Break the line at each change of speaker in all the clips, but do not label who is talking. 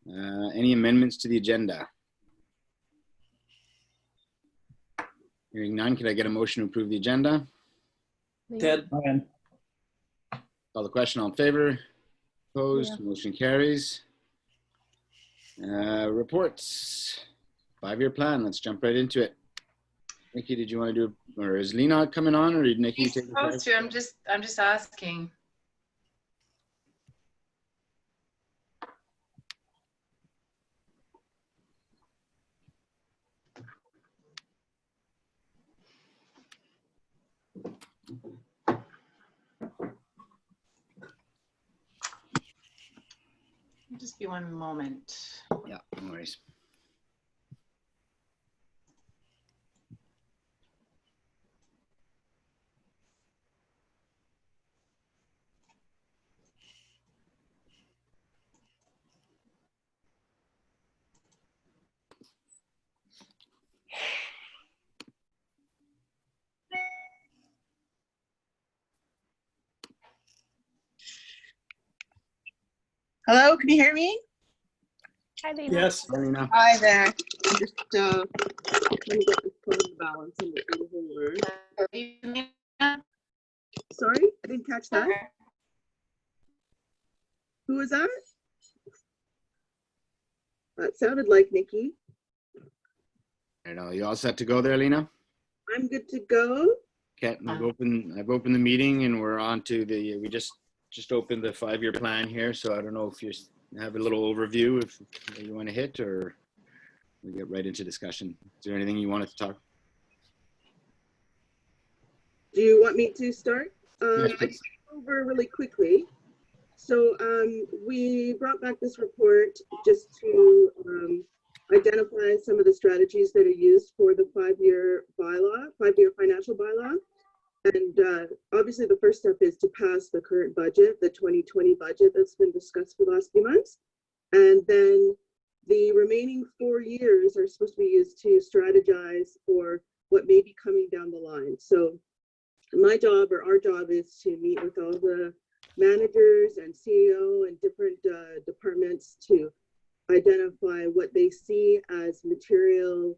Any amendments to the agenda? Hearing none, can I get a motion to approve the agenda?
Ted.
Call the question. All in favor? Opposed?
Yeah.
Motion carries. Reports. 5-year plan. Let's jump right into it. Nikki, did you want to do, or is Lena coming on, or did Nikki
He's
take the
supposed to. I'm just asking. Just be one moment.
Yeah, no worries.
Hello, can you hear me?
Hi, Lena.
Yes.
Lena.
Hi there. I'm just let me get this phone balance in the over. Sorry, I didn't catch that. Who was that? That sounded like Nikki.
I know. You all set to go there, Lena?
I'm good to go.
Okay, I've opened the meeting and we're on to the, we just opened the 5-year plan here. So I don't know if you have a little overview if you want to hit, or we get right into discussion. Is there anything you wanted to talk?
Do you want me to start?
Yes,
I
please.
can go over really quickly. So we brought back this report just to identify some of the strategies that are used for the 5-year bylaw, 5-year financial bylaw. And obviously the first step is to pass the current budget, the 2020 budget that's been discussed for the last few months. And then the remaining 4 years are supposed to be used to strategize for what may be coming down the line. So my job, or our job, is to meet with all the managers and CEO and different departments to identify what they see as material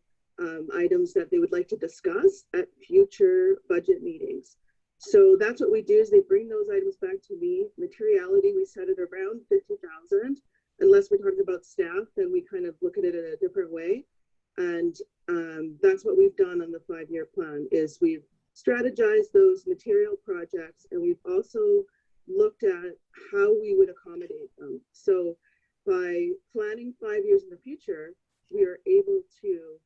items that they would like to discuss at future budget meetings. So that's what we do, is they bring those items back to me. Materiality, we set it around 50,000. Unless we're talking about staff, then we kind of look at it in a different way. And that's what we've done on the 5-year plan, is we've strategized those material projects, and we've also looked at how we would accommodate them. So by planning 5 years in the future, we are able to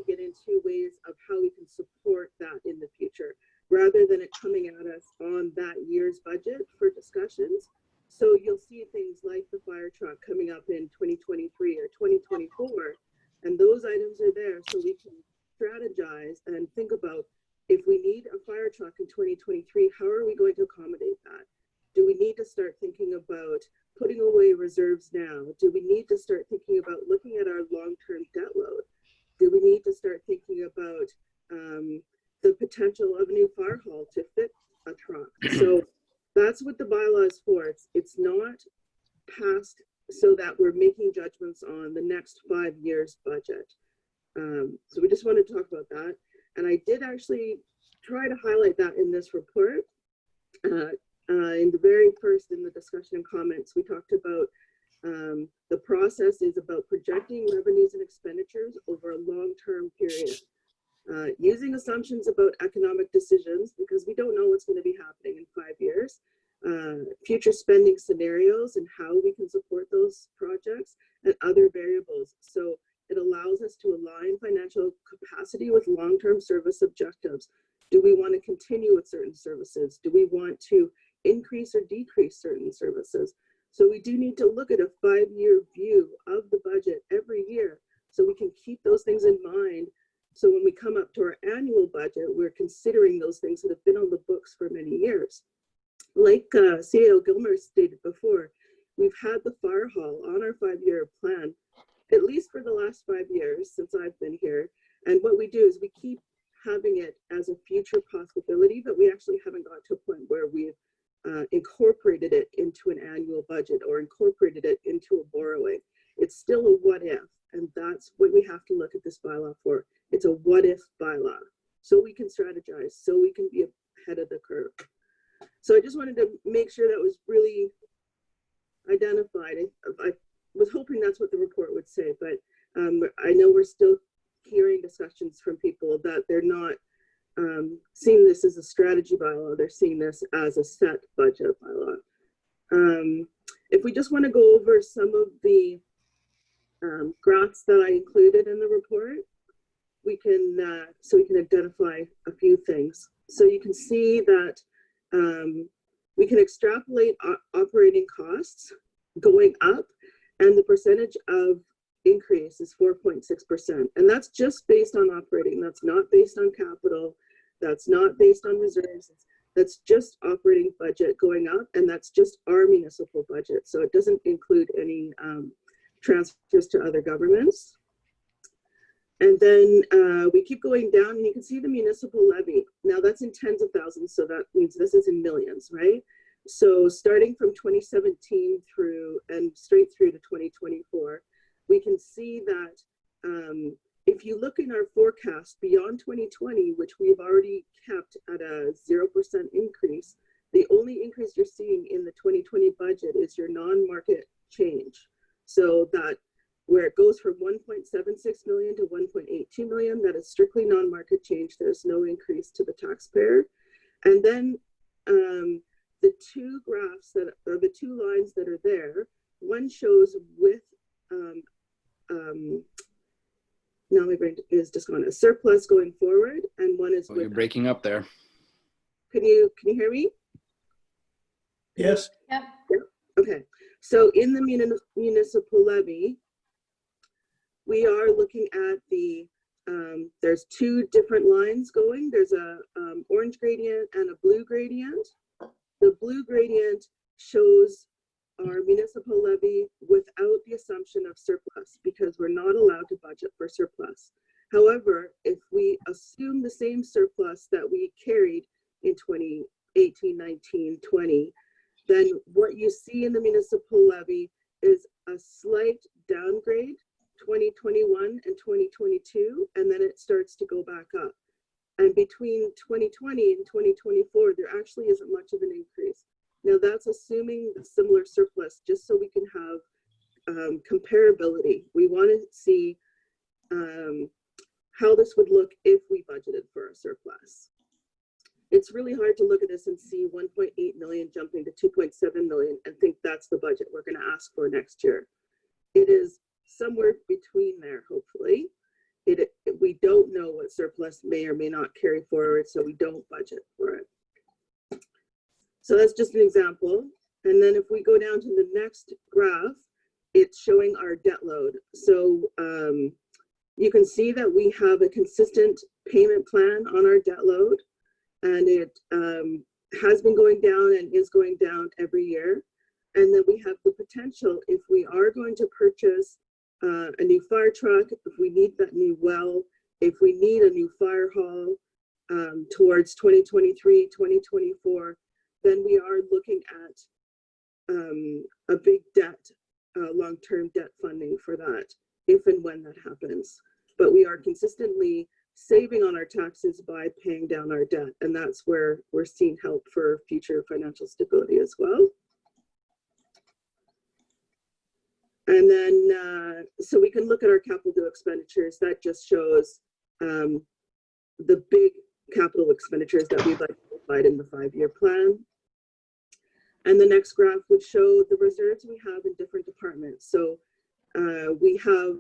get into ways of how we can support that in the future, rather than it coming at us on that year's budget for discussions. So you'll see things like the fire truck coming up in 2023 or 2024, and those items are there so we can strategize and think about, if we need a fire truck in 2023, how are we going to accommodate that? Do we need to start thinking about putting away reserves now? Do we need to start thinking about looking at our long-term debt load? Do we need to start thinking about the potential of a new fire hall to fit a truck? So that's what the bylaw is for. It's not passed so that we're making judgments on the next 5 years budget. So we just wanted to talk about that. And I did actually try to highlight that in this report. In the very first, in the discussion and comments, we talked about the process is about projecting revenues and expenditures over a long-term period. Using assumptions about economic decisions, because we don't know what's going to be happening in 5 years, future spending scenarios and how we can support those projects, and other variables. So it allows us to align financial capacity with long-term service objectives. Do we want to continue with certain services? Do we want to increase or decrease certain services? So we do need to look at a 5-year view of the budget every year, so we can keep those things in mind. So when we come up to our annual budget, we're considering those things that have been on the books for many years. Like CAO Gilmer stated before, we've had the fire hall on our 5-year plan, at least for the last 5 years since I've been here. And what we do is we keep having it as a future possibility, but we actually haven't got to a point where we've incorporated it into an annual budget or incorporated it into a borrowing. It's still a what if, and that's what we have to look at this bylaw for. It's a what if bylaw, so we can strategize, so we can be ahead of the curve. So I just wanted to make sure that was really identified. I was hoping that's what the report would say, but I know we're still hearing discussions from people that they're not seeing this as a strategy bylaw, they're seeing this as a set budget bylaw. If we just want to go over some of the graphs that I included in the report, we can so we can identify a few things. So you can see that we can extrapolate operating costs going up, and the percentage of increase is 4.6%. And that's just based on operating. That's not based on capital. That's not based on reserves. That's just operating budget going up, and that's just our municipal budget. So it doesn't include any transfers to other governments. And then we keep going down, and you can see the municipal levy. Now that's in tens of thousands, so that means this is in millions, right? So starting from 2017 through and straight through to 2024, we can see that if you look in our forecast beyond 2020, which we've already kept at a 0% increase, the only increase you're seeing in the 2020 budget is your non-market change. So that where it goes from 1.76 million to 1.82 million, that is strictly non-market change. There's no increase to the taxpayer. And then the two graphs that are the two lines that are there, one shows with now my brain is just gone, a surplus going forward, and one is
You're breaking up there.
Can you hear me?
Yes.
Yep.
Okay, so in the municipal levy, we are looking at the there's two different lines going. There's a orange gradient and a blue gradient. The blue gradient shows our municipal levy without the assumption of surplus, because we're not allowed to budget for surplus. However, if we assume the same surplus that we carried in 2018, 19, 20, then what you see in the municipal levy is a slight downgrade 2021 and 2022, and then it starts to go back up. And between 2020 and 2024, there actually isn't much of an increase. Now that's assuming the similar surplus, just so we can have comparability. We want to see how this would look if we budgeted for a surplus. It's really hard to look at this and see 1.8 million jumping to 2.7 million and think that's the budget we're going to ask for next year. It is somewhere between there, hopefully. We don't know what surplus may or may not carry forward, so we don't budget for it. So that's just an example. And then if we go down to the next graph, it's showing our debt load. So you can see that we have a consistent payment plan on our debt load, and it has been going down and is going down every year. And then we have the potential, if we are going to purchase a new fire truck, if we need that new well, if we need a new fire hall towards 2023, 2024, then we are looking at a big debt, long-term debt funding for that, if and when that happens. But we are consistently saving on our taxes by paying down our debt, and that's where we're seeing help for future financial stability as well. And then, so we can look at our capital expenditures. That just shows the big capital expenditures that we've identified in the 5-year plan. And the next graph would show the reserves we have in different departments. So we have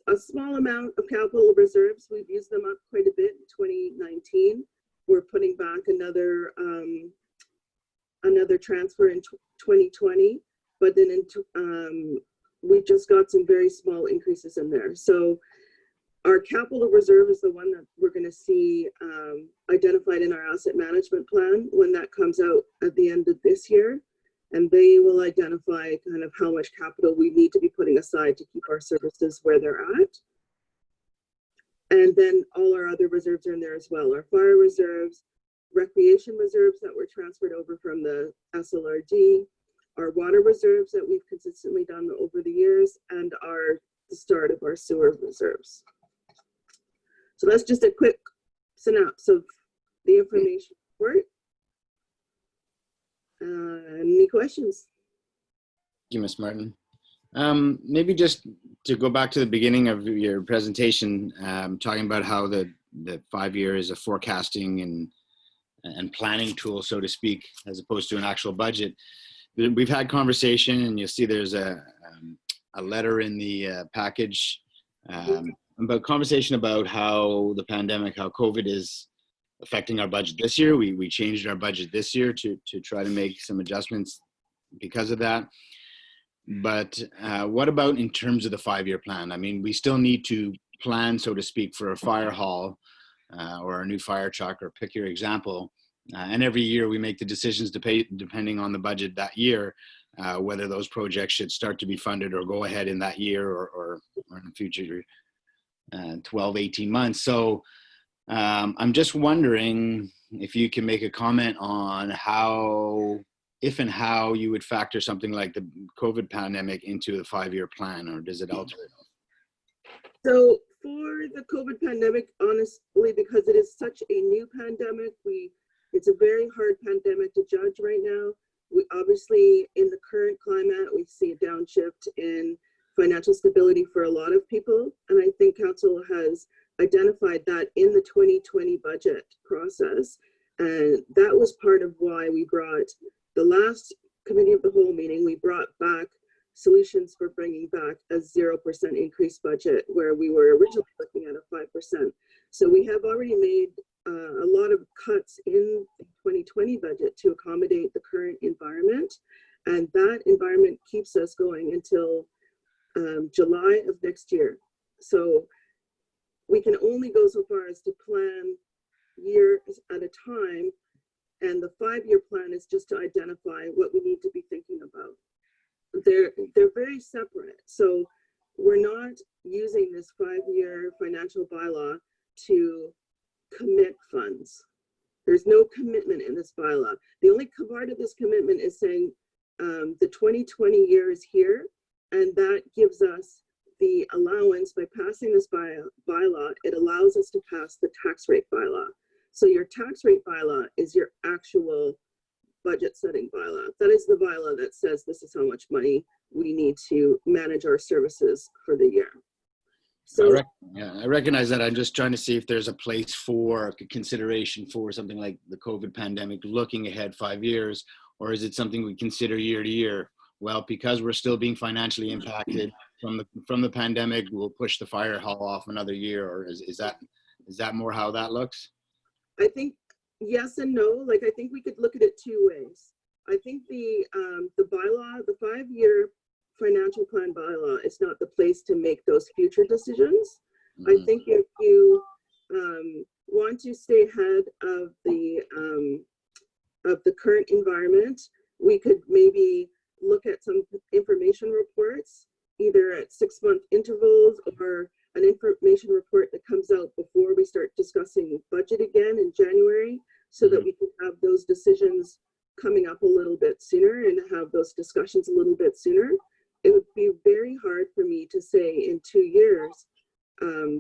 a small amount of capital reserves. We've used them up quite a bit in 2019. We're putting back another transfer in 2020, but then we just got some very small increases in there. So our capital reserve is the one that we're going to see identified in our asset management plan when that comes out at the end of this year. And they will identify kind of how much capital we need to be putting aside to keep our services where they're at. And then all our other reserves are in there as well. Our fire reserves, recreation reserves that were transferred over from the SLRD, our water reserves that we've consistently done over the years, and the start of our sewer reserves. So that's just a quick synopsis of the information report. Any questions?
Thank you, Ms. Martin. Maybe just to go back to the beginning of your presentation, talking about how the 5 year is a forecasting and planning tool, so to speak, as opposed to an actual budget. We've had conversation, and you'll see there's a letter in the package about conversation about how the pandemic, how COVID is affecting our budget this year. We changed our budget this year to try to make some adjustments because of that. But what about in terms of the 5 year plan? I mean, we still need to plan, so to speak, for a fire hall or a new fire truck, or pick your example. And every year we make the decisions to pay, depending on the budget that year, whether those projects should start to be funded or go ahead in that year or in the future 12, 18 months. So I'm just wondering if you can make a comment on how, if and how you would factor something like the COVID pandemic into the 5 year plan, or does it alter it?
So for the COVID pandemic, honestly, because it is such a new pandemic, it's a very hard pandemic to judge right now. We obviously, in the current climate, we see a downshift in financial stability for a lot of people. And I think council has identified that in the 2020 budget process. And that was part of why we brought the last committee of the whole meeting, we brought back solutions for bringing back a 0% increase budget, where we were originally looking at a 5%. So we have already made a lot of cuts in the 2020 budget to accommodate the current environment. And that environment keeps us going until July of next year. So we can only go so far as to plan years at a time. And the 5 year plan is just to identify what we need to be thinking about. They're very separate. So we're not using this 5 year financial bylaw to commit funds. There's no commitment in this bylaw. The only part of this commitment is saying the 2020 year is here, and that gives us the allowance. By passing this bylaw, it allows us to pass the tax rate bylaw. So your tax rate bylaw is your actual budget setting bylaw. That is the bylaw that says this is how much money we need to manage our services for the year. So
I recognize that. I'm just trying to see if there's a place for consideration for something like the COVID pandemic, looking ahead 5 years, or is it something we consider year to year? Well, because we're still being financially impacted from the pandemic, we'll push the fire hall off another year, or is that more how that looks?
I think yes and no. Like, I think we could look at it two ways. I think the bylaw, the 5 year financial plan bylaw, is not the place to make those future decisions. I think if you want to stay ahead of the current environment, we could maybe look at some information reports, either at 6 month intervals, or an information report that comes out before we start discussing budget again in January, so that we can have those decisions coming up a little bit sooner and have those discussions a little bit sooner. It would be very hard for me to say in 2 years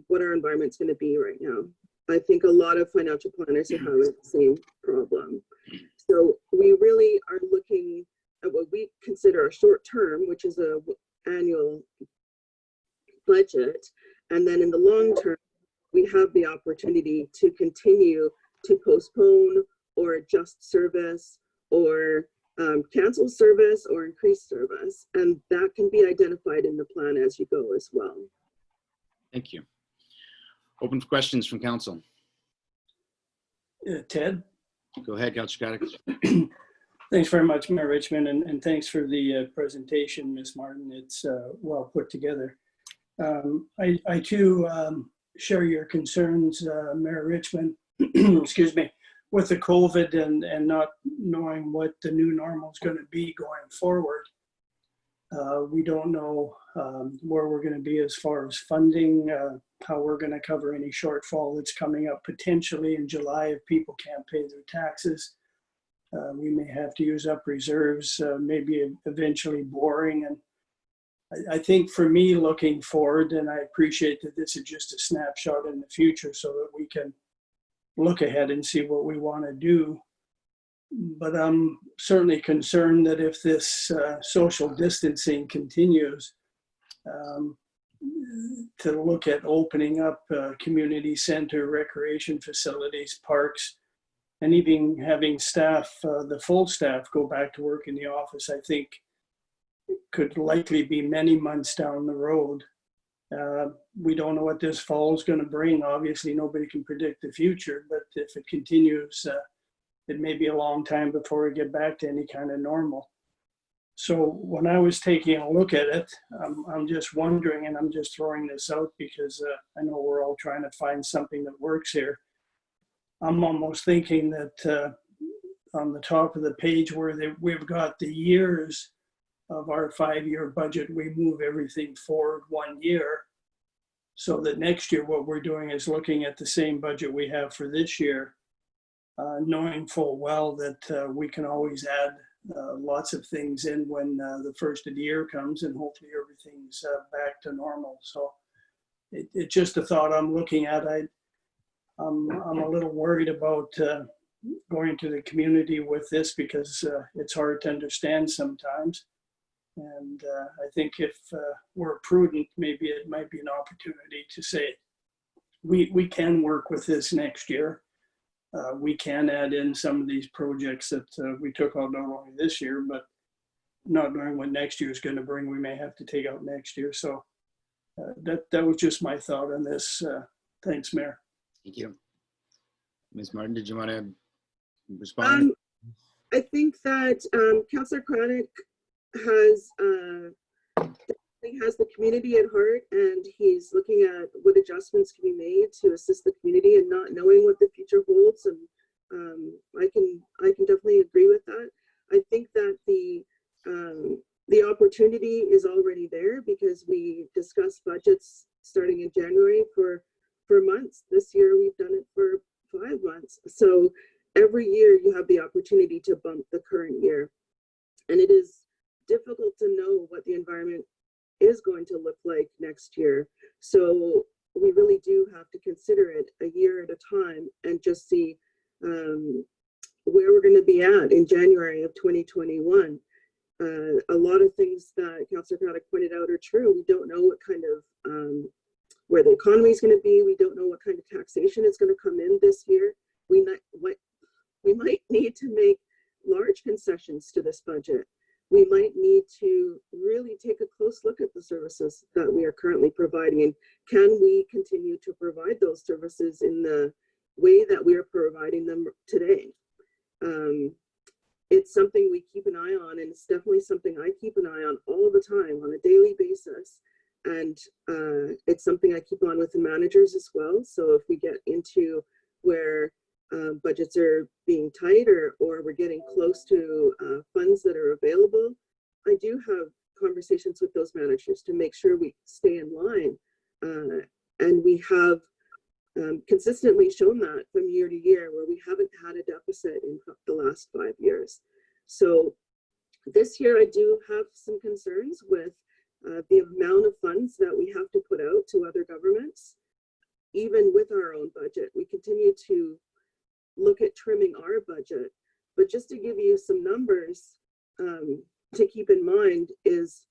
what our environment's going to be right now. I think a lot of financial planners are having the same problem. So we really are looking at what we consider a short term, which is a annual budget. And then in the long term, we have the opportunity to continue to postpone or adjust service, or cancel service, or increase service. And that can be identified in the plan as you go as well.
Thank you. Open for questions from council.
Ted?
Go ahead, Councillor Caddick.
Thanks very much, Mayor Richmond, and thanks for the presentation, Ms. Martin. It's well put together. I too share your concerns, Mayor Richmond, excuse me, with the COVID and not knowing what the new normal is going to be going forward. We don't know where we're going to be as far as funding how we're going to cover any shortfall that's coming up potentially in July if people can't pay their taxes. We may have to use up reserves, maybe eventually borrowing. And I think for me, looking forward, and I appreciate that this is just a snapshot in the future so that we can look ahead and see what we want to do. But I'm certainly concerned that if this social distancing continues, to look at opening up community center, recreation facilities, parks, and even having staff, the full staff, go back to work in the office, I think could likely be many months down the road. We don't know what this fall is going to bring. Obviously, nobody can predict the future, but if it continues, it may be a long time before we get back to any kind of normal. So when I was taking a look at it, I'm just wondering, and I'm just throwing this out because I know we're all trying to find something that works here. I'm almost thinking that on the top of the page where we've got the years of our 5-year budget, we move everything forward 1 year. So that next year, what we're doing is looking at the same budget we have for this year, knowing full well that we can always add lots of things in when the first of the year comes, and hopefully everything's back to normal. So it's just a thought I'm looking at. I'm a little worried about going to the community with this because it's hard to understand sometimes. And I think if we're prudent, maybe it might be an opportunity to say, we can work with this next year. We can add in some of these projects that we took out not only this year, but not knowing what next year is going to bring, we may have to take out next year. So that was just my thought on this. Thanks, Mayor.
Thank you. Ms. Martin, did you want to respond?
I think that Councillor Craddock has the community at heart, and he's looking at what adjustments can be made to assist the community and not knowing what the future holds. And I can definitely agree with that. I think that the opportunity is already there because we discussed budgets starting in January for months. This year we've done it for 5 months. So every year you have the opportunity to bump the current year, and it is difficult to know what the environment is going to look like next year. So we really do have to consider it a year at a time and just see where we're going to be at in January of 2021. A lot of things that Councillor Craddock pointed out are true. We don't know what kind of where the economy is going to be. We don't know what kind of taxation is going to come in this year. We might need to make large concessions to this budget. We might need to really take a close look at the services that we are currently providing, and can we continue to provide those services in the way that we are providing them today? It's something we keep an eye on, and it's definitely something I keep an eye on all the time on a daily basis. And it's something I keep on with the managers as well. So if we get into where budgets are being tight or we're getting close to funds that are available, I do have conversations with those managers to make sure we stay in line. And we have consistently shown that from year to year, where we haven't had a deficit in the last 5 years. So this year I do have some concerns with the amount of funds that we have to put out to other governments. Even with our own budget, we continue to look at trimming our budget. But just to give you some numbers to keep in mind is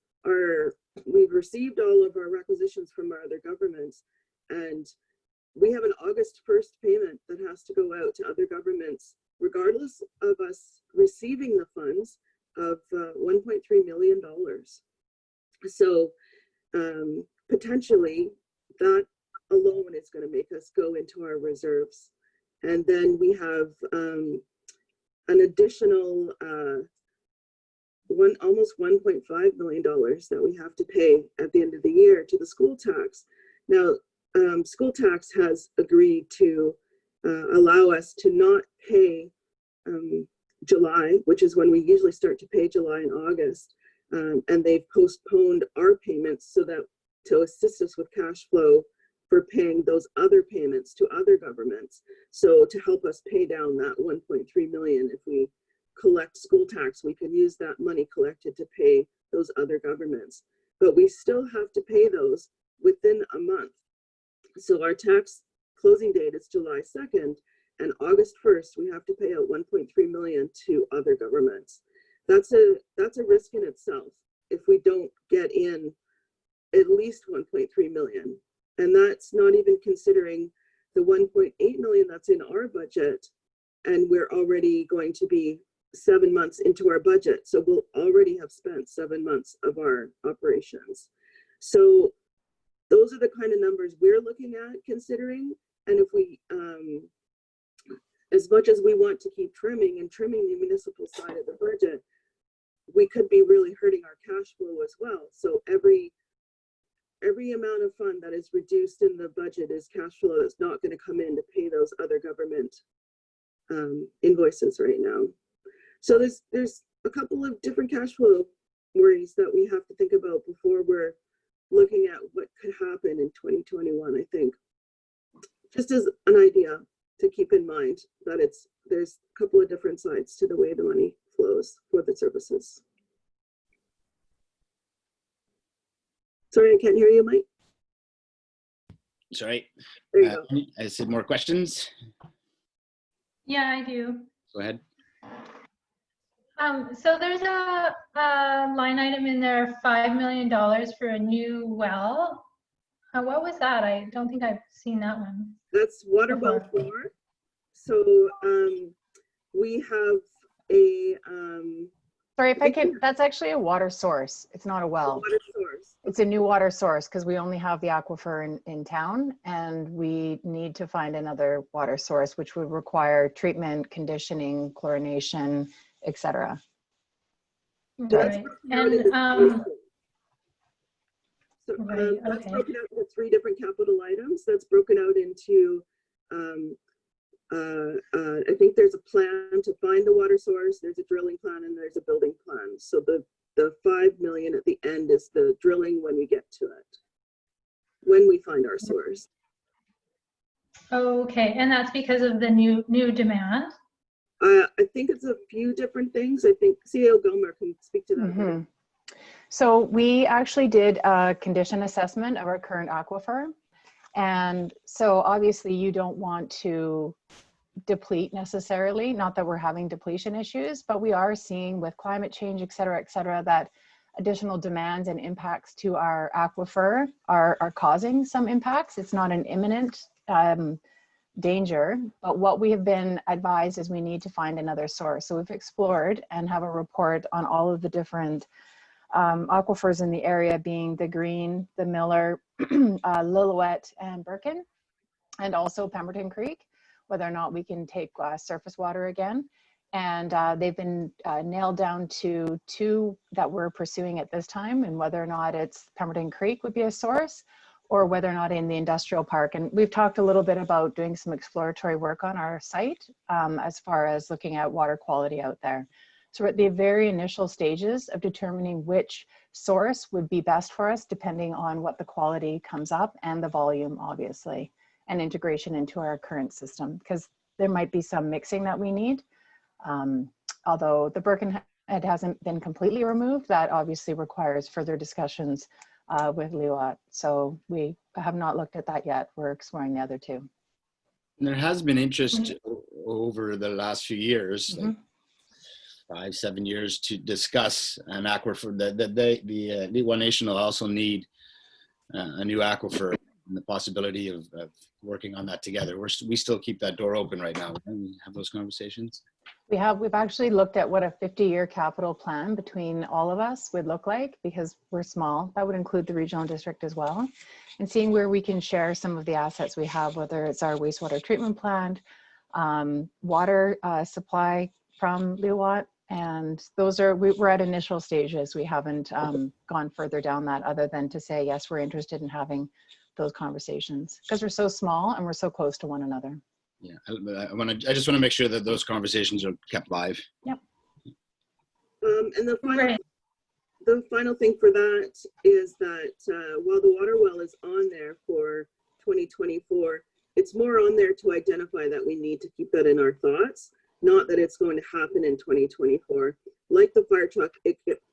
we've received all of our requisitions from our other governments, and we have an August 1st payment that has to go out to other governments, regardless of us receiving the funds, of $1.3 million. So potentially that alone is going to make us go into our reserves. And then we have an additional almost $1.5 million that we have to pay at the end of the year to the school tax. Now, school tax has agreed to allow us to not pay July, which is when we usually start to pay July and August. And they've postponed our payments so that to assist us with cash flow for paying those other payments to other governments. So to help us pay down that 1.3 million, if we collect school tax, we can use that money collected to pay those other governments. But we still have to pay those within a month. So our tax closing date is July 2nd, and August 1st, we have to pay out 1.3 million to other governments. That's a risk in itself if we don't get in at least 1.3 million. And that's not even considering the 1.8 million that's in our budget. And we're already going to be 7 months into our budget. So we'll already have spent 7 months of our operations. So those are the kind of numbers we're looking at considering. And if we, as much as we want to keep trimming the municipal side of the budget, we could be really hurting our cash flow as well. So every amount of fund that is reduced in the budget is cash flow that's not going to come in to pay those other government invoices right now. So there's a couple of different cash flow worries that we have to think about before we're looking at what could happen in 2021, I think. Just as an idea to keep in mind that there's a couple of different sides to the way the money flows for the services. Sorry, I can't hear you, Mike.
Sorry.
There you go.
I said more questions.
Yeah, I do.
Go ahead.
So there's a line item in there, $5 million for a new well. What was that? I don't think I've seen that one.
That's water well 4. So we have a
Sorry, if I could, that's actually a water source. It's not a well.
water source.
It's a new water source because we only have the aquifer in town, and we need to find another water source, which would require treatment, conditioning, chlorination, etc.
Right. And
So
Right,
that's
okay.
broken out into 3 different capital items. That's broken out into, I think there's a plan to find the water source, there's a drilling plan, and there's a building plan. So the 5 million at the end is the drilling when we get to it, when we find our source.
okay, and that's because of the new demand.
I think it's a few different things. I think CEO Gilmer can speak to that.
Mm-hmm. So we actually did a condition assessment of our current aquifer. And so obviously you don't want to deplete necessarily, not that we're having depletion issues, but we are seeing with climate change, et cetera, that additional demands and impacts to our aquifer are causing some impacts. It's not an imminent danger, but what we have been advised is we need to find another source. So we've explored and have a report on all of the different aquifers in the area, being the Green, the Miller, Lillooet, and Birkin, and also Pemberton Creek, whether or not we can take surface water again. And they've been nailed down to 2 that we're pursuing at this time, and whether or not it's Pemberton Creek would be a source, or whether or not in the industrial park. And we've talked a little bit about doing some exploratory work on our site as far as looking at water quality out there. So we're at the very initial stages of determining which source would be best for us, depending on what the quality comes up and the volume, obviously, and integration into our current system, because there might be some mixing that we need. Although the Birkenhead hasn't been completely removed, that obviously requires further discussions with Lillooet. So we have not looked at that yet. We're exploring the other 2.
There has been interest over the last few years,
Mm-hmm.
like 5-7 years, to discuss an aquifer. The One Nation will also need a new aquifer, and the possibility of working on that together. We still keep that door open right now. We have those conversations.
We've actually looked at what a 50-year capital plan between all of us would look like, because we're small. That would include the regional district as well, and seeing where we can share some of the assets we have, whether it's our wastewater treatment plant, water supply from Lillooet. And those are, we're at initial stages. We haven't gone further down that, other than to say, yes, we're interested in having those conversations, because we're so small and we're so close to one another.
Yeah, I just want to make sure that those conversations are kept live.
Yep.
And
Right.
the final thing for that is that while the water well is on there for 2024, it's more on there to identify that we need to keep that in our thoughts, not that it's going to happen in 2024. Like the fire truck,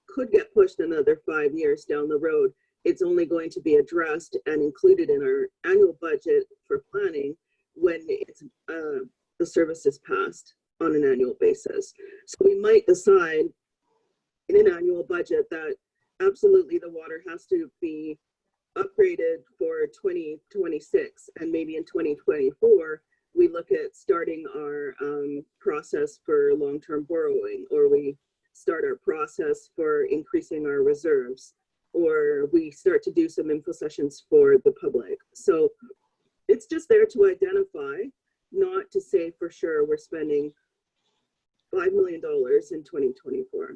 could get pushed another 5 years down the road. It's only going to be addressed and included in our annual budget for planning when it's the service is passed on an annual basis. So we might decide in an annual budget that absolutely the water has to be upgraded for 2026, and maybe in 2024 we look at starting our process for long-term borrowing, or we start our process for increasing our reserves, or we start to do some info sessions for the public. So it's just there to identify, not to say for sure we're spending $5 million in 2024.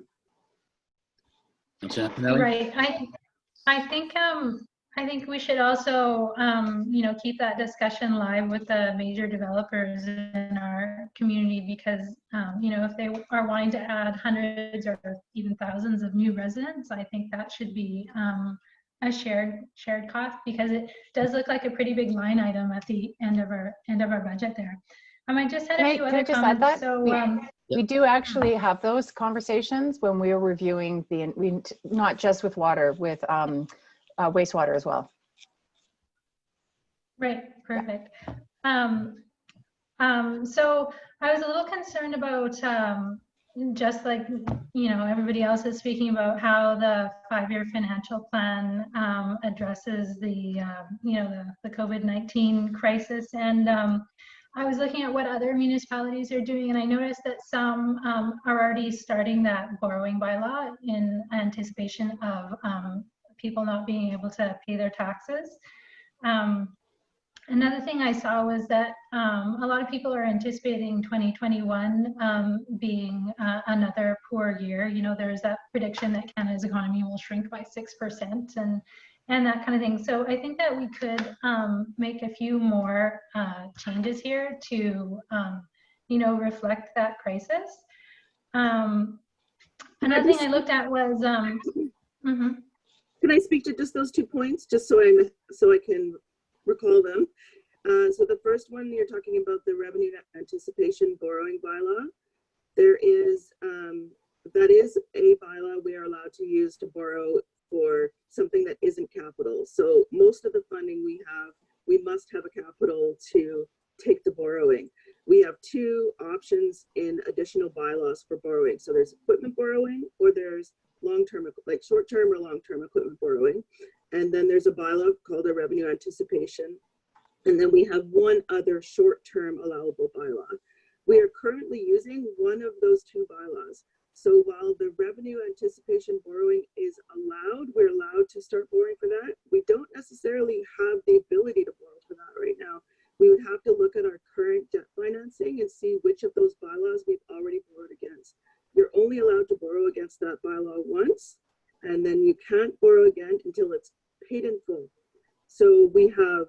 Right. I think we should also, you know, keep that discussion live with the major developers in our community, because, you know, if they are wanting to add hundreds or even thousands of new residents, I think that should be a shared cost, because it does look like a pretty big line item at the end of our budget there. I just had a few other comments. So
we do actually have those conversations when we are reviewing not just with water, with wastewater as well.
Right, perfect. So I was a little concerned about just like, you know, everybody else is speaking about how the 5-year financial plan addresses the, you know, the COVID-19 crisis. And I was looking at what other municipalities are doing, and I noticed that some are already starting that borrowing bylaw in anticipation of people not being able to pay their taxes. Another thing I saw was that a lot of people are anticipating 2021 being another poor year. You know, there's that prediction that Canada's economy will shrink by 6% and that kind of thing. So I think that we could make a few more changes here to, you know, reflect that crisis. Another thing I looked at was,
Can I speak to just those 2 points, just so I can recall them? So the first one, you're talking about the revenue anticipation borrowing bylaw. There is, that is a bylaw we are allowed to use to borrow for something that isn't capital. So most of the funding we have, we must have a capital to take the borrowing. We have 2 options in additional bylaws for borrowing. So there's equipment borrowing, or there's long-term, like short-term or long-term equipment borrowing. And then there's a bylaw called a revenue anticipation. And then we have one other short-term allowable bylaw. We are currently using one of those 2 bylaws. So while the revenue anticipation borrowing is allowed, we're allowed to start borrowing for that. We don't necessarily have the ability to borrow for that right now. We would have to look at our current debt financing and see which of those bylaws we've already borrowed against. You're only allowed to borrow against that bylaw once, and then you can't borrow again until it's paid in full. So we have,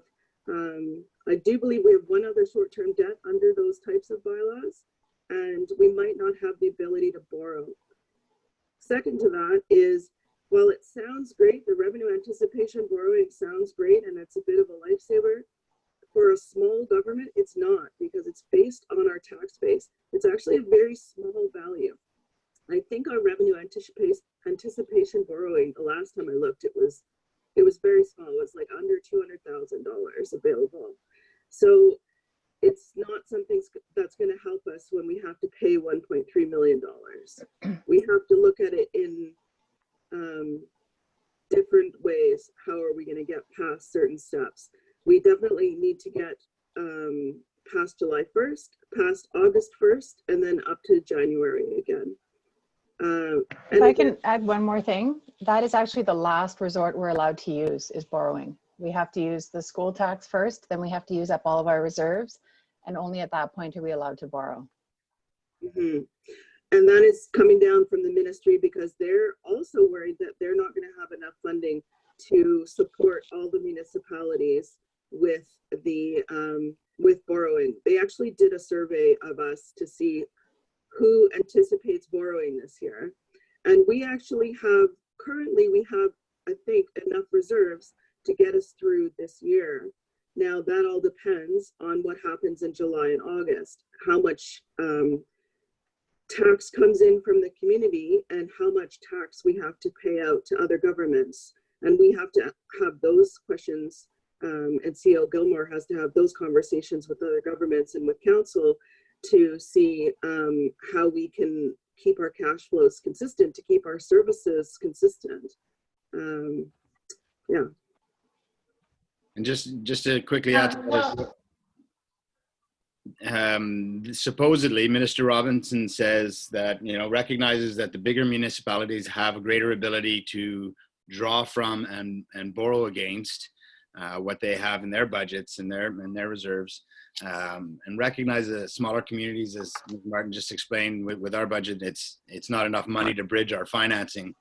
I do believe we have one other short-term debt under those types of bylaws, and we might not have the ability to borrow. Second to that is, while it sounds great, the revenue anticipation borrowing sounds great, and it's a bit of a lifesaver, for a small government, it's not, because it's based on our tax base. It's actually a very small value. I think our revenue anticipation borrowing, the last time I looked, it was very small. It was like under $200,000 available. So it's not something that's going to help us when we have to pay $1.3 million. We have to look at it in different ways. How are we going to get past certain steps? We definitely need to get past July 1st, past August 1st, and then up to January again.
If I can add one more thing, that is actually the last resort we're allowed to use, is borrowing. We have to use the school tax first, then we have to use up all of our reserves, and only at that point are we allowed to borrow.
Mm-hmm. And that is coming down from the ministry, because they're also worried that they're not going to have enough funding to support all the municipalities with the with borrowing. They actually did a survey of us to see who anticipates borrowing this year, and we actually have, currently we have, I think, enough reserves to get us through this year. Now that all depends on what happens in July and August, how much tax comes in from the community and how much tax we have to pay out to other governments. And we have to have those questions, and CO Gilmore has to have those conversations with other governments and with council to see how we can keep our cash flows consistent, to keep our services consistent. Yeah.
And just to quickly add to this, supposedly Minister Robinson says that, you know, recognizes that the bigger municipalities have a greater ability to draw from and borrow against what they have in their budgets and their reserves, and recognize that smaller communities, as Martin just explained, with our budget, it's not enough money to bridge our financing.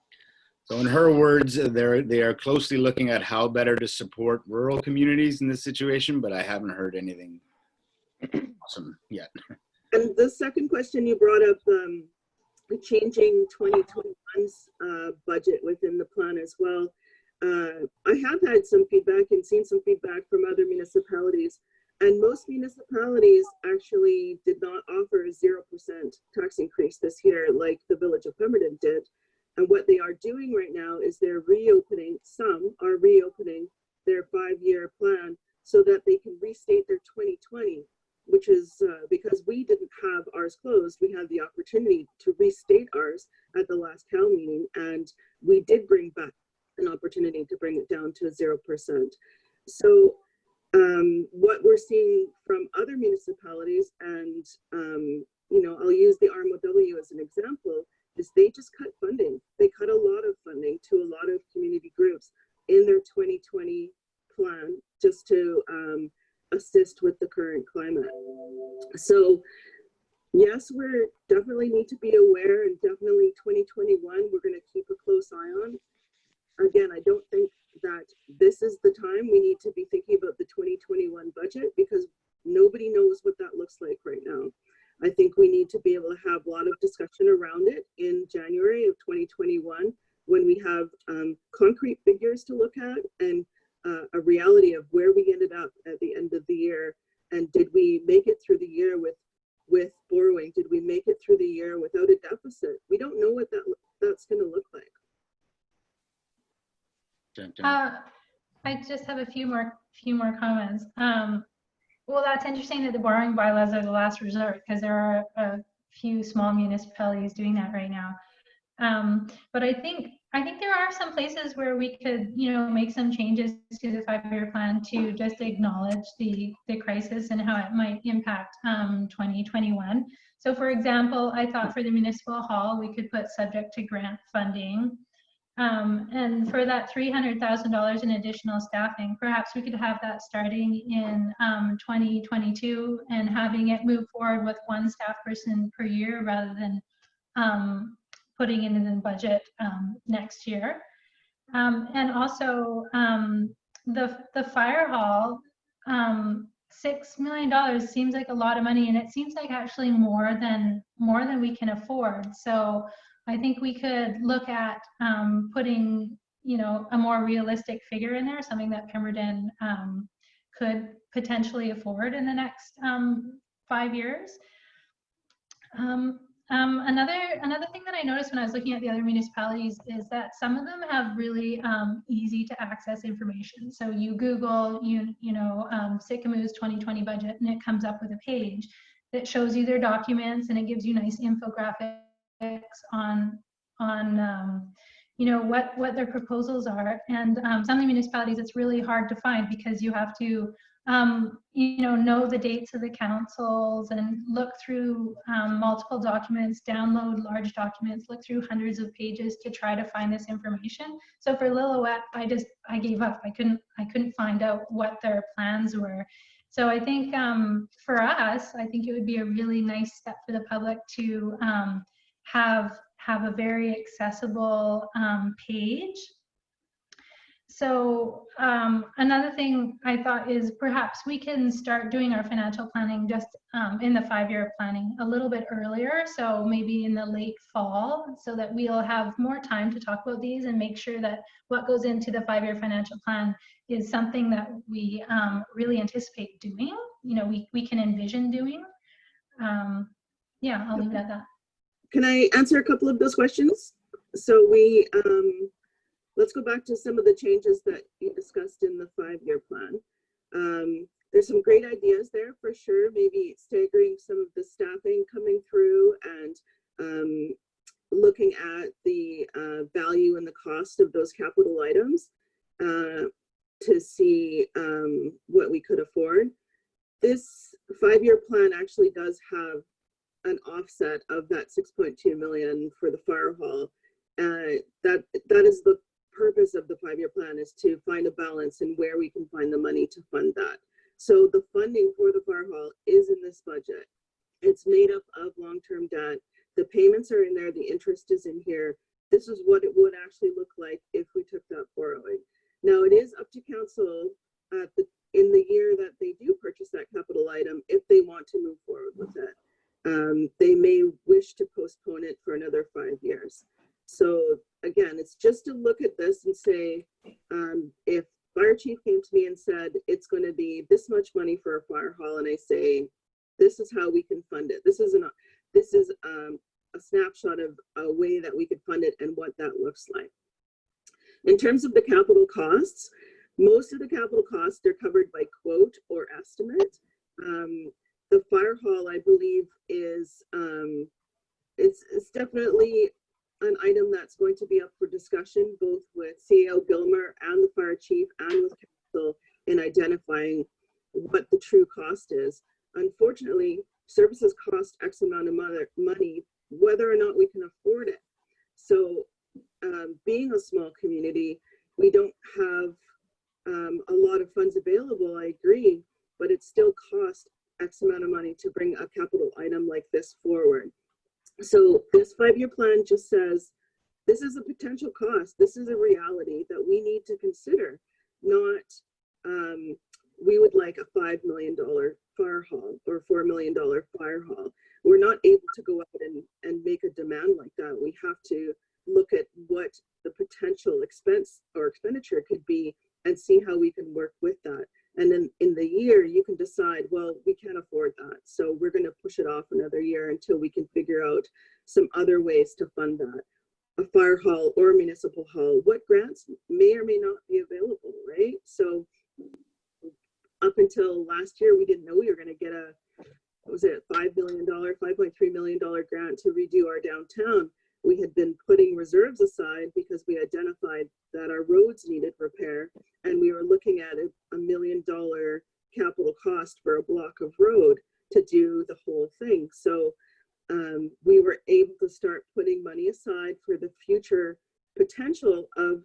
So in her words, they are closely looking at how better to support rural communities in this situation, but I haven't heard anything awesome yet. And
the second question you brought up, changing 2021's budget within the plan as well. I have had some feedback and seen some feedback from other municipalities, and most municipalities actually did not offer a 0% tax increase this year like the Village of Pemberton did. And what they are doing right now is some are reopening their 5-year plan so that they can restate their 2020, which is because we didn't have ours closed. We had the opportunity to restate ours at the last Cal meeting, and we did bring back an opportunity to bring it down to 0%. So what we're seeing from other municipalities, and you know, I'll use the RMOW as an example, is they just cut funding. They cut a lot of funding to a lot of community groups in their 2020 plan just to assist with the current climate. So yes, we definitely need to be aware, and definitely 2021, we're going to keep a close eye on. Again, I don't think that this is the time we need to be thinking about the 2021 budget, because nobody knows what that looks like right now. I think we need to be able to have a lot of discussion around it in January of 2021 when we have concrete figures to look at and a reality of where we ended up at the end of the year. And did we make it through the year with borrowing? Did we make it through the year without a deficit? We don't know what that's going to look like.
I just have a few more comments. Well, that's interesting that the borrowing bylaws are the last resort, because there are a few small municipalities doing that right now. But I think there are some places where we could, you know, make some changes to the 5-year plan to just acknowledge the crisis and how it might impact 2021. So, for example, I thought for the municipal hall we could put subject to grant funding. And for that $300,000 in additional staffing, perhaps we could have that starting in 2022 and having it move forward with 1 staff person per year rather than putting it in the budget next year. And also the fire hall, $6 million seems like a lot of money, and it seems like actually more than we can afford. So I think we could look at putting, you know, a more realistic figure in there, something that Pemberton could potentially afford in the next 5 years. Another thing that I noticed when I was looking at the other municipalities is that some of them have really easy to access information. So you Google, Sicamou's 2020 budget, and it comes up with a page that shows you their documents, and it gives you nice infographics on what their proposals are. And some of the municipalities, it's really hard to find because you have to know the dates of the councils and look through multiple documents, download large documents, look through hundreds of pages to try to find this information. So for Lillooet, I gave up. I couldn't find out what their plans were. So I think for us, I think it would be a really nice step for the public to have a very accessible page. So another thing I thought is perhaps we can start doing our financial planning just in the 5-year planning a little bit earlier. So maybe in the late fall, so that we'll have more time to talk about these and make sure that what goes into the 5-year financial plan is something that we really anticipate doing, you know, we can envision doing. Yeah, I'll leave it at that.
Can I answer a couple of those questions? So let's go back to some of the changes that you discussed in the 5-year plan. There's some great ideas there for sure. Maybe staggering some of the staffing coming through and looking at the value and the cost of those capital items to see what we could afford. This 5-year plan actually does have an offset of that 6.2 million for the fire hall. That is the purpose of the 5-year plan, is to find a balance in where we can find the money to fund that. So the funding for the fire hall is in this budget. It's made up of long-term debt. The payments are in there. The interest is in here. This is what it would actually look like if we took that borrowing. Now it is up to council in the year that they do purchase that capital item, if they want to move forward with it. They may wish to postpone it for another 5 years. So again, it's just to look at this and say, if fire chief came to me and said, it's going to be this much money for a fire hall, and I say, this is how we can fund it. This is a snapshot of a way that we could fund it and what that looks like. In terms of the capital costs, most of the capital costs are covered by quote or estimate. The fire hall, I believe, is it's definitely an item that's going to be up for discussion, both with CAO Gilmer and the fire chief and with council, in identifying what the true cost is. Unfortunately, services cost X amount of money, whether or not we can afford it. So being a small community, we don't have a lot of funds available, I agree, but it still costs X amount of money to bring a capital item like this forward. So this 5-year plan just says, this is a potential cost. This is a reality that we need to consider, not we would like a $5 million fire hall or $4 million fire hall. We're not able to go out and make a demand like that. We have to look at what the potential expense or expenditure could be and see how we can work with that. And then in the year, you can decide, well, we can't afford that. So we're going to push it off another year until we can figure out some other ways to fund that. A fire hall or a municipal hall, what grants may or may not be available, right? So up until last year, we didn't know we were going to get a, what was it, $5 million, $5.3 million grant to redo our downtown. We had been putting reserves aside because we identified that our roads needed repair, and we were looking at $1 million capital cost for a block of road to do the whole thing. So we were able to start putting money aside for the future potential of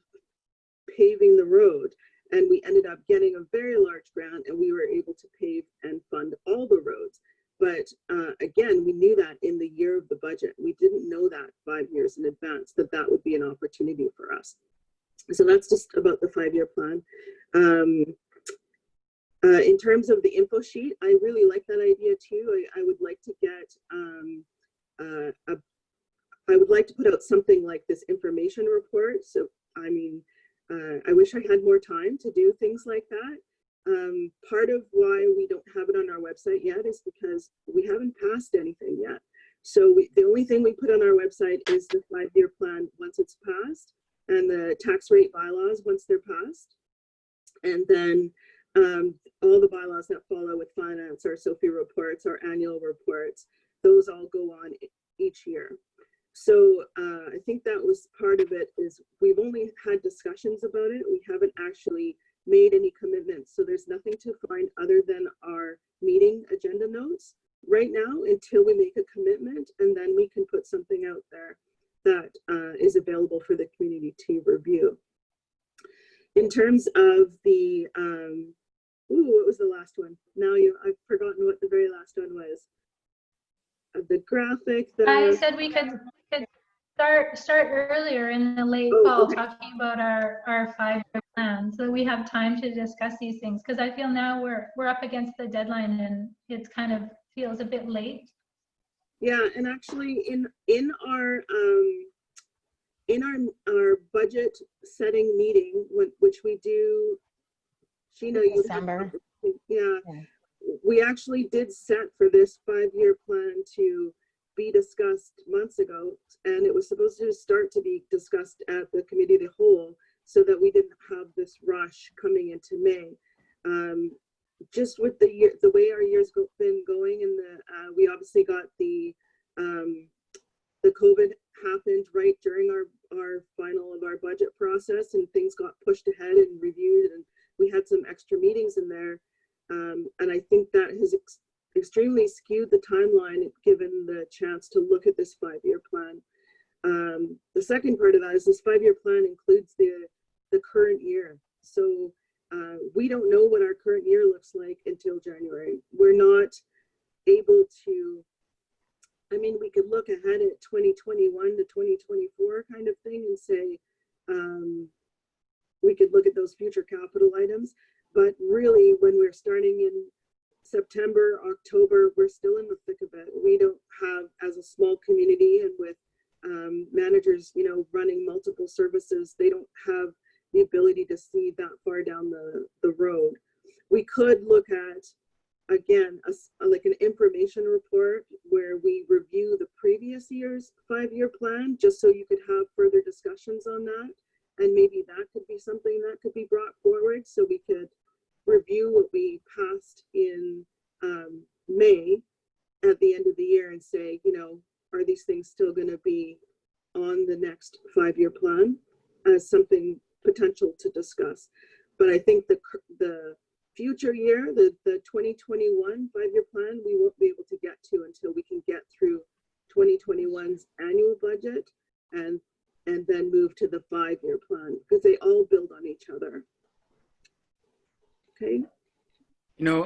paving the road, and we ended up getting a very large grant, and we were able to pave and fund all the roads. But again, we knew that in the year of the budget. We didn't know that 5 years in advance, that that would be an opportunity for us. So that's just about the 5-year plan. In terms of the info sheet, I really like that idea too. I would like to get, I would like to put out something like this information report. So, I mean, I wish I had more time to do things like that. Part of why we don't have it on our website yet is because we haven't passed anything yet. So the only thing we put on our website is the 5-year plan once it's passed, and the tax rate bylaws once they're passed. And then all the bylaws that follow with finance, our SOFI reports, our annual reports, those all go on each year. So I think that was part of it, is we've only had discussions about it. We haven't actually made any commitments. So there's nothing to find other than our meeting agenda notes right now until we make a commitment, and then we can put something out there that is available for the community to review. In terms of the, what was the last one? Now I've forgotten what the very last one was. The graphic.
I said we could start earlier in the late fall, talking about our 5-year plan. plan so that we have time to discuss these things. Because I feel now we're up against the deadline and it's kind of feels a bit late.
Yeah, and actually in our budget setting meeting, which we do, Sheena, you
December.
yeah,
Yeah.
we actually did set for this 5-year plan to be discussed months ago, and it was supposed to start to be discussed at the committee of the whole, so that we didn't have this rush coming into May. Just with the way our year's been going, and we obviously got the COVID happened right during our final of our budget process, and things got pushed ahead and reviewed, and we had some extra meetings in there. And I think that has extremely skewed the timeline, given the chance to look at this 5-year plan. The second part of that is this 5-year plan includes the current year. So we don't know what our current year looks like until January. We're not able to, I mean, we could look ahead at 2021 to 2024 kind of thing and say, we could look at those future capital items. But really, when we're starting in September, October, we're still in the thick of it. We don't have, as a small community and with managers, you know, running multiple services, they don't have the ability to see that far down the road. We could look at, again, like an information report where we review the previous year's 5-year plan, just so you could have further discussions on that. And maybe that could be something that could be brought forward, so we could review what we passed in May at the end of the year and say, you know, are these things still going to be on the next 5-year plan as something potential to discuss. But I think the future year, the 2021 5-year plan, we won't be able to get to until we can get through 2021's annual budget and then move to the 5-year plan, because they all build on each other. Okay.
You know,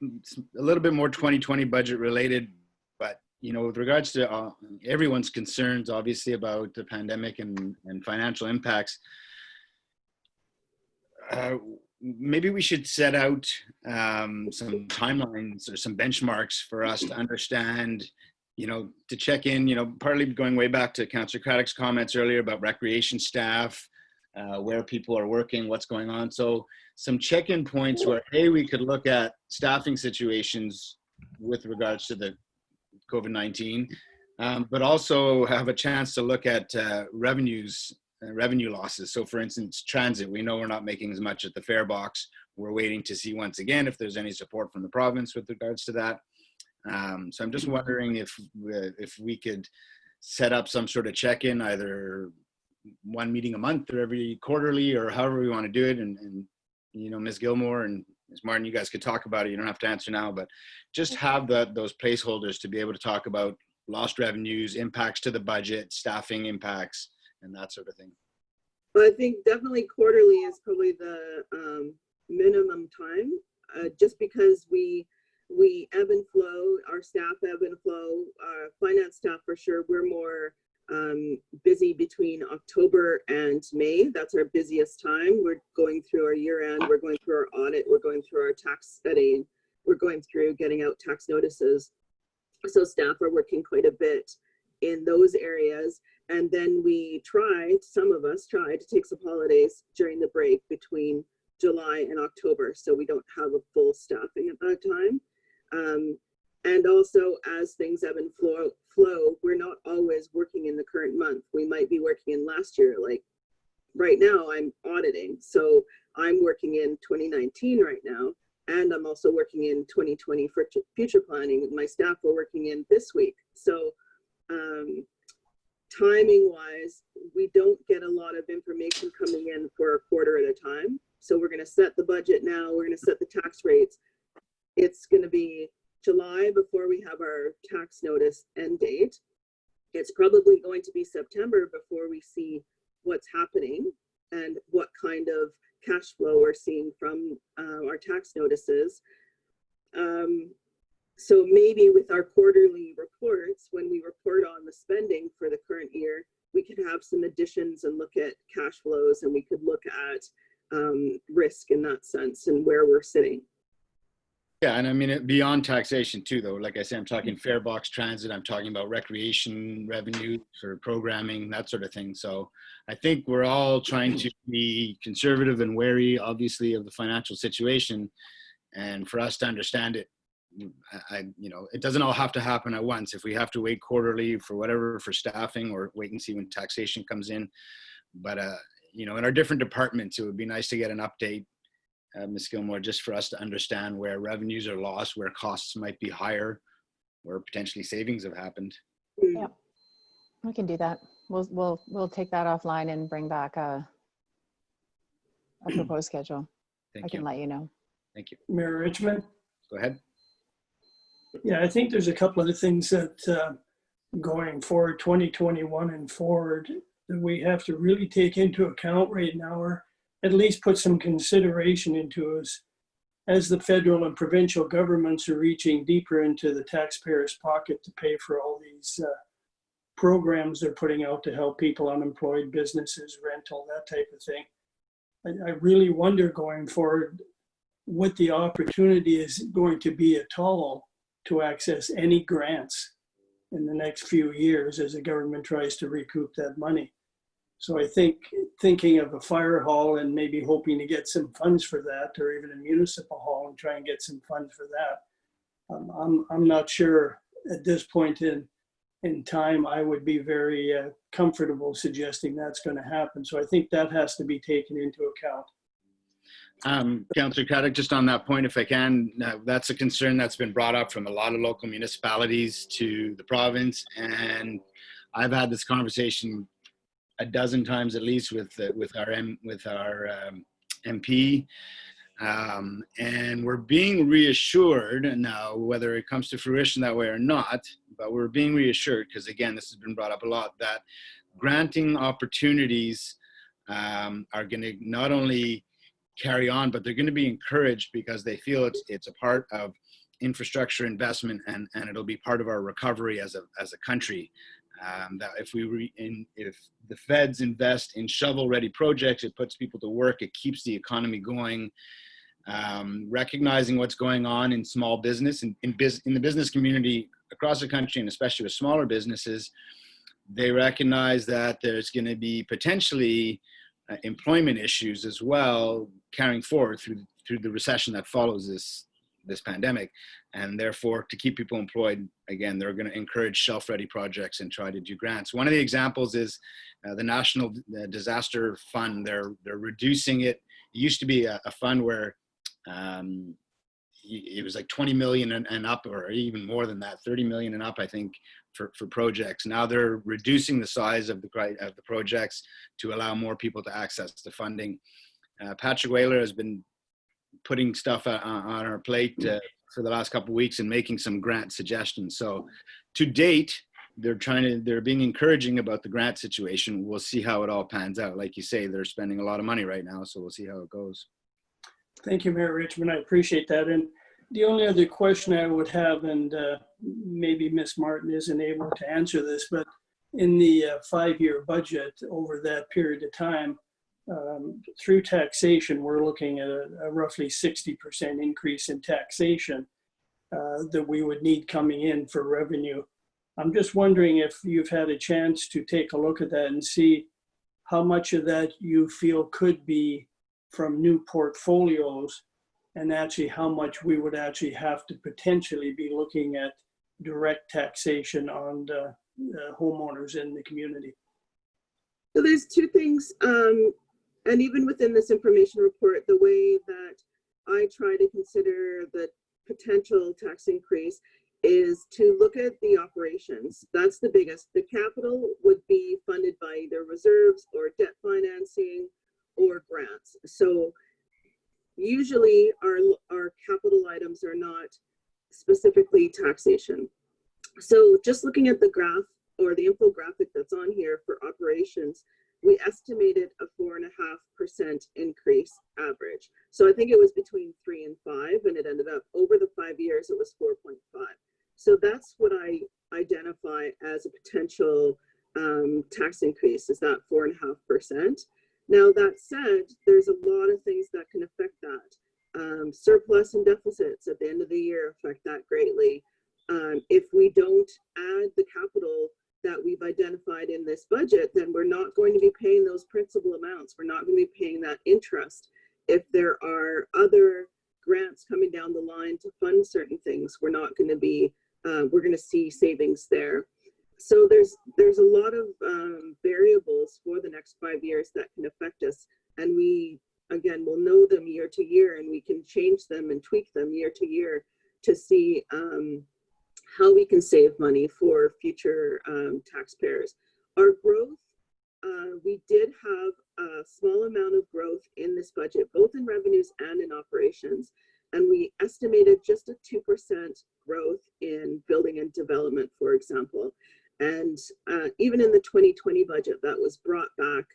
it's a little bit more 2020 budget related, but, you know, with regards to everyone's concerns, obviously, about the pandemic and financial impacts, maybe we should set out some timelines or some benchmarks for us to understand, you know, to check in, you know, partly going way back to Councillor Craddock's comments earlier about recreation staff, where people are working, what's going on. So some check-in points where, hey, we could look at staffing situations with regards to the COVID-19, but also have a chance to look at revenue losses. So for instance, transit, we know we're not making as much at the fare box. We're waiting to see once again if there's any support from the province with regards to that. So I'm just wondering if we could set up some sort of check-in, either one meeting a month or every quarterly, or however we want to do it. And you know, Ms. Gilmore and Ms. Martin, you guys could talk about it. You don't have to answer now, but just have those placeholders to be able to talk about lost revenues, impacts to the budget, staffing impacts, and that sort of thing.
Well, I think definitely quarterly is probably the minimum time, just because we ebb and flow, our staff ebb and flow, finance staff for sure. We're more busy between October and May. That's our busiest time. We're going through our year end, we're going through our audit, we're going through our tax study, we're going through getting out tax notices. So staff are working quite a bit in those areas. And then some of us try to take some holidays during the break between July and October, so we don't have a full staffing at that time. And also, as things ebb and flow, we're not always working in the current month. We might be working in last year. Like right now, I'm auditing, so I'm working in 2019 right now, and I'm also working in 2020 for future planning. My staff are working in this week. So timing wise, we don't get a lot of information coming in for a quarter at a time. So we're going to set the budget now. We're going to set the tax rates. It's going to be July before we have our tax notice end date. It's probably going to be September before we see what's happening and what kind of cash flow we're seeing from our tax notices. So maybe with our quarterly reports, when we report on the spending for the current year, we could have some additions and look at cash flows, and we could look at risk in that sense and where we're sitting.
Yeah, and I mean, beyond taxation too, though. Like I say, I'm talking fare box transit. I'm talking about recreation revenue for programming, that sort of thing. So I think we're all trying to be conservative and wary, obviously, of the financial situation. And for us to understand it, it doesn't all have to happen at once. If we have to wait quarterly for whatever, for staffing, or wait and see when taxation comes in. But, in our different departments, it would be nice to get an update, Ms. Gilmore, just for us to understand where revenues are lost, where costs might be higher, where potentially savings have happened.
Yeah, we can do that. We'll take that offline and bring back a proposed schedule.
Thank
I can
you.
let you know.
Thank you.
Mayor Richmond?
Go ahead.
Yeah, I think there's a couple of things that going forward, 2021 and forward, that we have to really take into account right now, or at least put some consideration into us as the federal and provincial governments are reaching deeper into the taxpayers' pocket to pay for all these programs they're putting out to help people unemployed, businesses, rental, that type of thing. I really wonder going forward what the opportunity is going to be at all to access any grants in the next few years as the government tries to recoup that money. So I think thinking of a fire hall and maybe hoping to get some funds for that, or even a municipal hall and try and get some funds for that. I'm not sure at this point in time I would be very comfortable suggesting that's going to happen. So I think that has to be taken into account.
Councillor Craddock, just on that point, if I can, that's a concern that's been brought up from a lot of local municipalities to the province. And I've had this conversation a dozen times at least with our MP, and we're being reassured now, whether it comes to fruition that way or not, but we're being reassured, because again, this has been brought up a lot, that granting opportunities are going to not only carry on, but they're going to be encouraged because they feel it's a part of infrastructure investment, and it'll be part of our recovery as a country. That if the feds invest in shovel-ready projects, it puts people to work, it keeps the economy going. Recognizing what's going on in small business and in the business community across the country, and especially with smaller businesses, they recognize that there's going to be potentially employment issues as well carrying forward through the recession that follows this pandemic. And therefore, to keep people employed, again, they're going to encourage shelf-ready projects and try to do grants. One of the examples is the National Disaster Fund. They're reducing it. It used to be a fund where it was like 20 million and up, or even more than that, 30 million and up, I think, for projects. Now they're reducing the size of the projects to allow more people to access the funding. Patrick Whaler has been putting stuff on our plate for the last couple of weeks and making some grant suggestions. So to date, they're being encouraging about the grant situation. We'll see how it all pans out. Like you say, they're spending a lot of money right now, so we'll see how it goes.
Thank you, Mayor Richmond. I appreciate that. And the only other question I would have, and maybe Ms. Martin isn't able to answer this, but in the 5-year budget over that period of time, through taxation, we're looking at a roughly 60% increase in taxation that we would need coming in for revenue. I'm just wondering if you've had a chance to take a look at that and see how much of that you feel could be from new portfolios, and actually how much we would actually have to potentially be looking at direct taxation on the homeowners in the community.
So there's two things, and even within this information report, the way that I try to consider the potential tax increase is to look at the operations. That's the biggest. The capital would be funded by either reserves or debt financing or grants. So usually our capital items are not specifically taxation. So just looking at the graph or the infographic that's on here for operations, we estimated a 4.5% increase average. So I think it was between 3 and 5, and it ended up over the 5 years, it was 4.5. So that's what I identify as a potential tax increase, is that 4.5%. Now, that said, there's a lot of things that can affect that. Surplus and deficits at the end of the year affect that greatly. If we don't add the capital that we've identified in this budget, then we're not going to be paying those principal amounts. We're not going to be paying that interest. If there are other grants coming down the line to fund certain things, we're not going to be, we're going to see savings there. So there's a lot of variables for the next 5 years that can affect us. And we, again, will know them year to year, and we can change them and tweak them year to year to see how we can save money for future taxpayers. Our growth, we did have a small amount of growth in this budget, both in revenues and in operations. And we estimated just a 2% growth in building and development, for example. And even in the 2020 budget that was brought back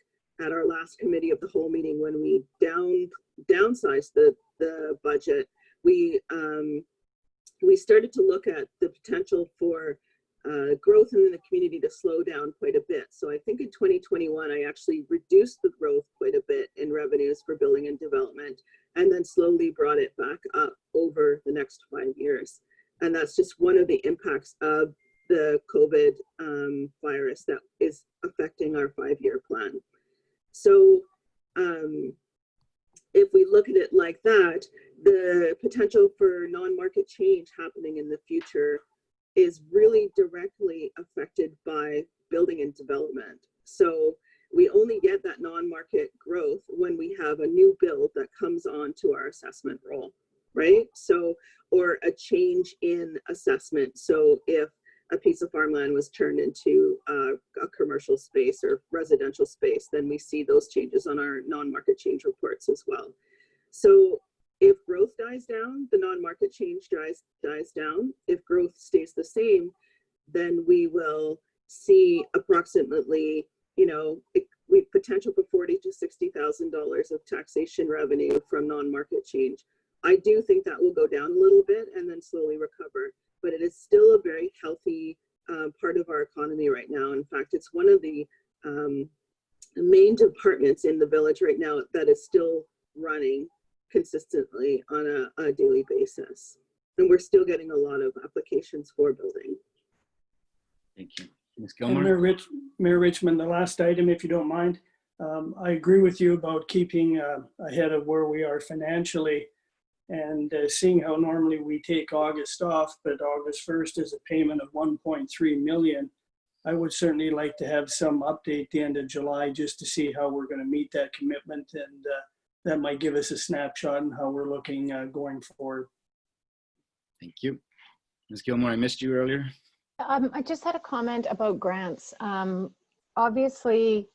at our last committee of the whole meeting, when we downsized the budget, we started to look at the potential for growth in the community to slow down quite a bit. So I think in 2021, I actually reduced the growth quite a bit in revenues for building and development, and then slowly brought it back up over the next 5 years. And that's just one of the impacts of the COVID virus that is affecting our 5-year plan. So if we look at it like that, the potential for non-market change happening in the future is really directly affected by building and development. So we only get that non-market growth when we have a new build that comes on to our assessment roll, right? So, or a change in assessment. So if a piece of farmland was turned into a commercial space or residential space, then we see those changes on our non-market change reports as well. So if growth dies down, the non-market change dies down. If growth stays the same, then we will see approximately, you know, we potential for $40,000 to $60,000 of taxation revenue from non-market change. I do think that will go down a little bit and then slowly recover, but it is still a very healthy part of our economy right now. In fact, it's one of the main departments in the village right now that is still running consistently on a daily basis. And we're still getting a lot of applications for building.
Thank you. Ms.
And
Gilmore?
Mayor Richmond, the last item, if you don't mind. I agree with you about keeping ahead of where we are financially, and seeing how normally we take August off, but August 1st is a payment of 1.3 million. I would certainly like to have some update at the end of July just to see how we're going to meet that commitment, and that might give us a snapshot on how we're looking going forward.
Thank you. Ms. Gilmore, I missed you earlier.
I just had a comment about grants. Obviously,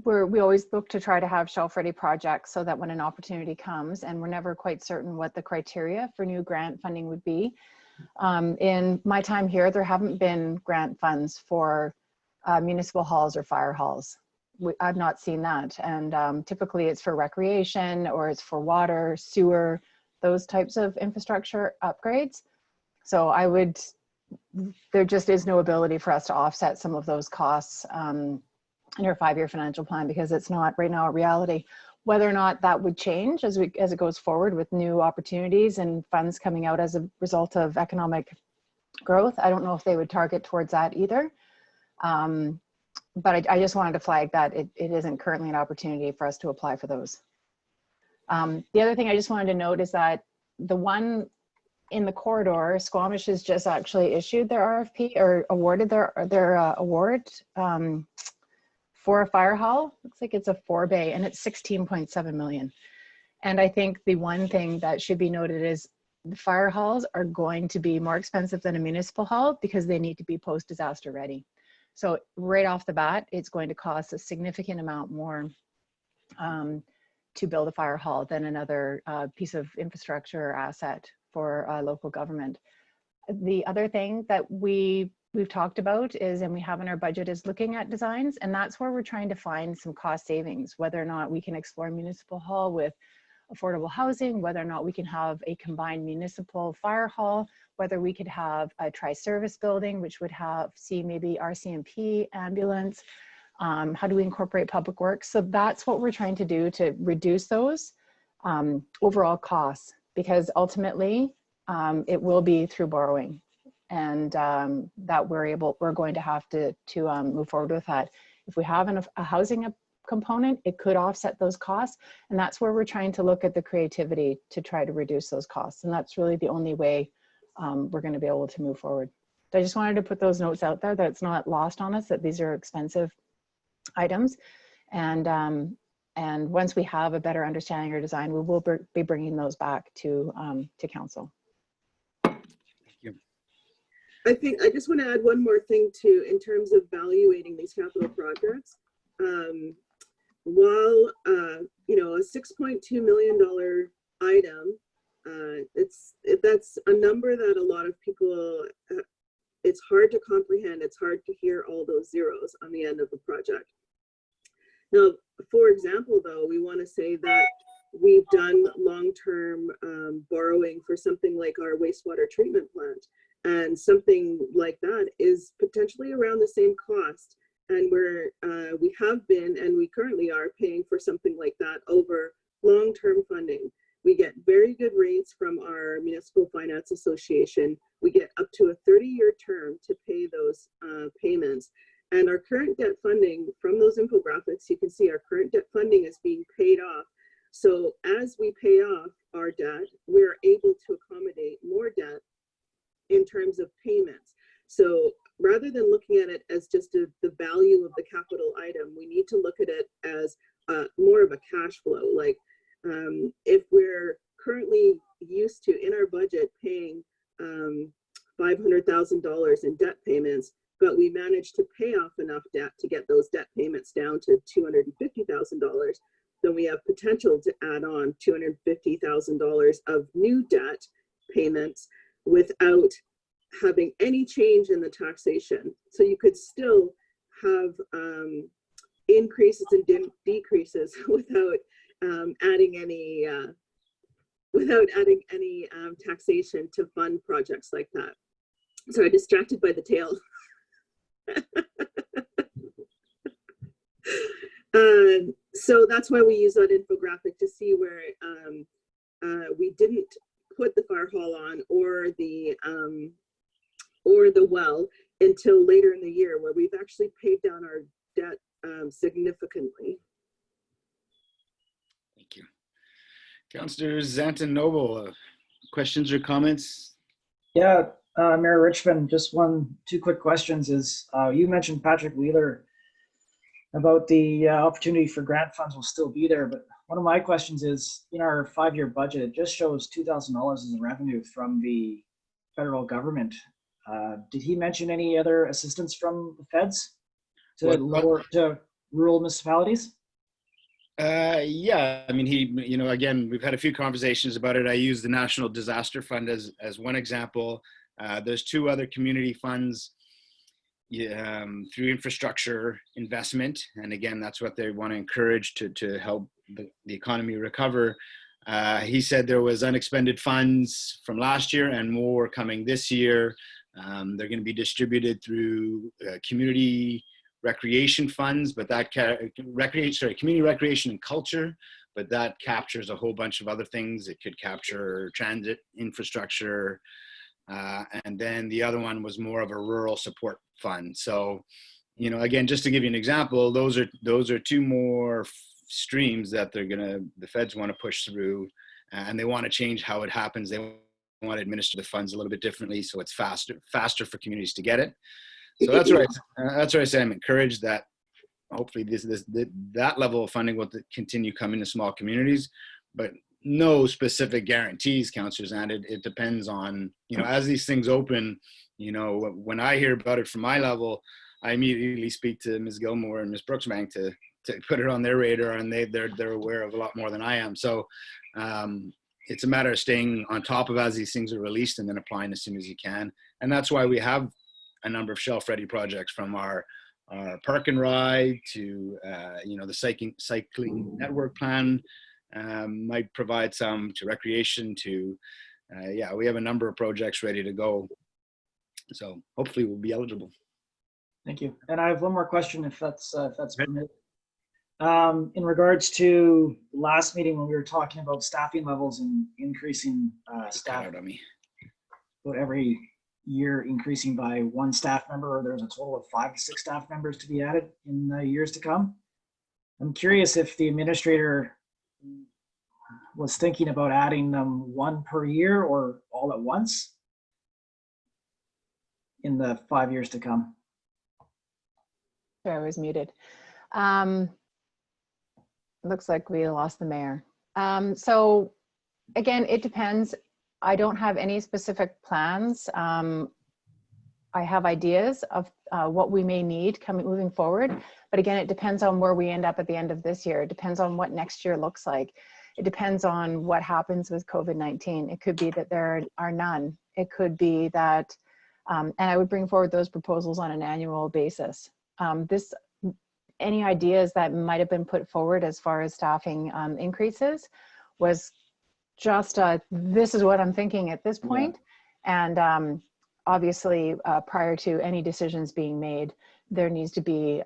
we always look to try to have shelf-ready projects so that when an opportunity comes, and we're never quite certain what the criteria for new grant funding would be. In my time here, there haven't been grant funds for municipal halls or fire halls. I've not seen that. And typically it's for recreation, or it's for water, sewer, those types of infrastructure upgrades. So there just is no ability for us to offset some of those costs in our 5-year financial plan, because it's not right now a reality. Whether or not that would change as it goes forward with new opportunities and funds coming out as a result of economic growth, I don't know if they would target towards that either. But I just wanted to flag that it isn't currently an opportunity for us to apply for those. The other thing I just wanted to note is that the one in the corridor, Squamish has just actually issued their RFP, or awarded their award for a fire hall. Looks like it's a 4-bay, and it's 16.7 million. And I think the one thing that should be noted is the fire halls are going to be more expensive than a municipal hall because they need to be post-disaster ready. So right off the bat, it's going to cost a significant amount more to build a fire hall than another piece of infrastructure or asset for local government. The other thing that we've talked about is, and we have in our budget, is looking at designs, and that's where we're trying to find some cost savings, whether or not we can explore municipal hall with affordable housing, whether or not we can have a combined municipal fire hall, whether we could have a tri-service building, which would see maybe RCMP, ambulance, How do we incorporate public works? So that's what we're trying to do to reduce those overall costs, because ultimately it will be through borrowing, and that we're going to have to move forward with that. If we have a housing component, it could offset those costs, and that's where we're trying to look at the creativity to try to reduce those costs, and that's really the only way we're going to be able to move forward. So I just wanted to put those notes out there, that it's not lost on us that these are expensive items, and once we have a better understanding or design, we will be bringing those back to council.
I think I just want to add one more thing too, in terms of evaluating these capital projects. While you know, a $6.2 million item, that's a number that a lot of people, it's hard to comprehend. It's hard to hear all those zeros on the end of the project. Now, for example, though, we want to say that we've done long-term borrowing for something like our wastewater treatment plant, and something like that is potentially around the same cost. And we have been, and we currently are paying for something like that over long-term funding. We get very good rates from our Municipal Finance Association. We get up to a 30-year term to pay those payments. And our current debt funding, from those infographics, you can see our current debt funding is being paid off. So as we pay off our debt, we're able to accommodate more debt in terms of payments. So rather than looking at it as just the value of the capital item, we need to look at it as more of a cash flow. Like if we're currently used to, in our budget, paying $500,000 in debt payments, but we managed to pay off enough debt to get those debt payments down to $250,000, then we have potential to add on $250,000 of new debt payments without having any change in the taxation. So you could still have increases and decreases without adding any taxation to fund projects like that. So I'm distracted by the tail. So that's why we use that infographic, to see where we didn't put the fire hall on or the well until later in the year, where we've actually paid down our debt significantly.
Thank you. Councillor Zanton Noble, questions or comments?
Yeah, Mayor Richmond, just two quick questions is, you mentioned Patrick Wheeler about the opportunity for grant funds will still be there, but one of my questions is, in our 5-year budget, it just shows $2,000 as a revenue from the federal government. Did he mention any other assistance from the feds to rural municipalities?
Yeah, I mean, again, we've had a few conversations about it. I use the National Disaster Fund as one example. There's 2 other community funds through infrastructure investment. And again, that's what they want to encourage to help the economy recover. He said there was unexpended funds from last year and more coming this year. They're going to be distributed through community recreation funds, but that community recreation and culture, but that captures a whole bunch of other things. It could capture transit infrastructure, and then the other one was more of a rural support fund. So, again, just to give you an example, those are 2 more streams that the feds want to push through, and they want to change how it happens. They want to administer the funds a little bit differently, so it's faster for communities to get it. So that's where I say I'm encouraged that hopefully that level of funding will continue coming to small communities, but no specific guarantees, councillors, and it depends on, as these things open, when I hear about it from my level, I immediately speak to Ms. Gilmore and Ms. Brooksbank to put it on their radar, and they're aware of a lot more than I am. So it's a matter of staying on top of as these things are released and then applying as soon as you can. And that's why we have a number of shelf-ready projects, from our park and ride to the cycling network plan. Might provide some to recreation to, we have a number of projects ready to go. So hopefully we'll be eligible.
Thank you. And I have one more question, if that's
Okay.
permitted. In regards to last meeting when we were talking about staffing levels and increasing
Cut
staff
out on me.
about every year increasing by one staff member, or there's a total of 5 to 6 staff members to be added in the years to come. I'm curious if the administrator was thinking about adding them one per year or all at once in the 5 years to come.
Sorry, I was muted. Looks like we lost the mayor. So again, it depends. I don't have any specific plans. I have ideas of what we may need moving forward. But again, it depends on where we end up at the end of this year. It depends on what next year looks like. It depends on what happens with COVID-19. It could be that there are none. It could be that, and I would bring forward those proposals on an annual basis. Any ideas that might have been put forward as far as staffing increases was just, this is what I'm thinking at this point. And obviously, prior to any decisions being made, there needs to be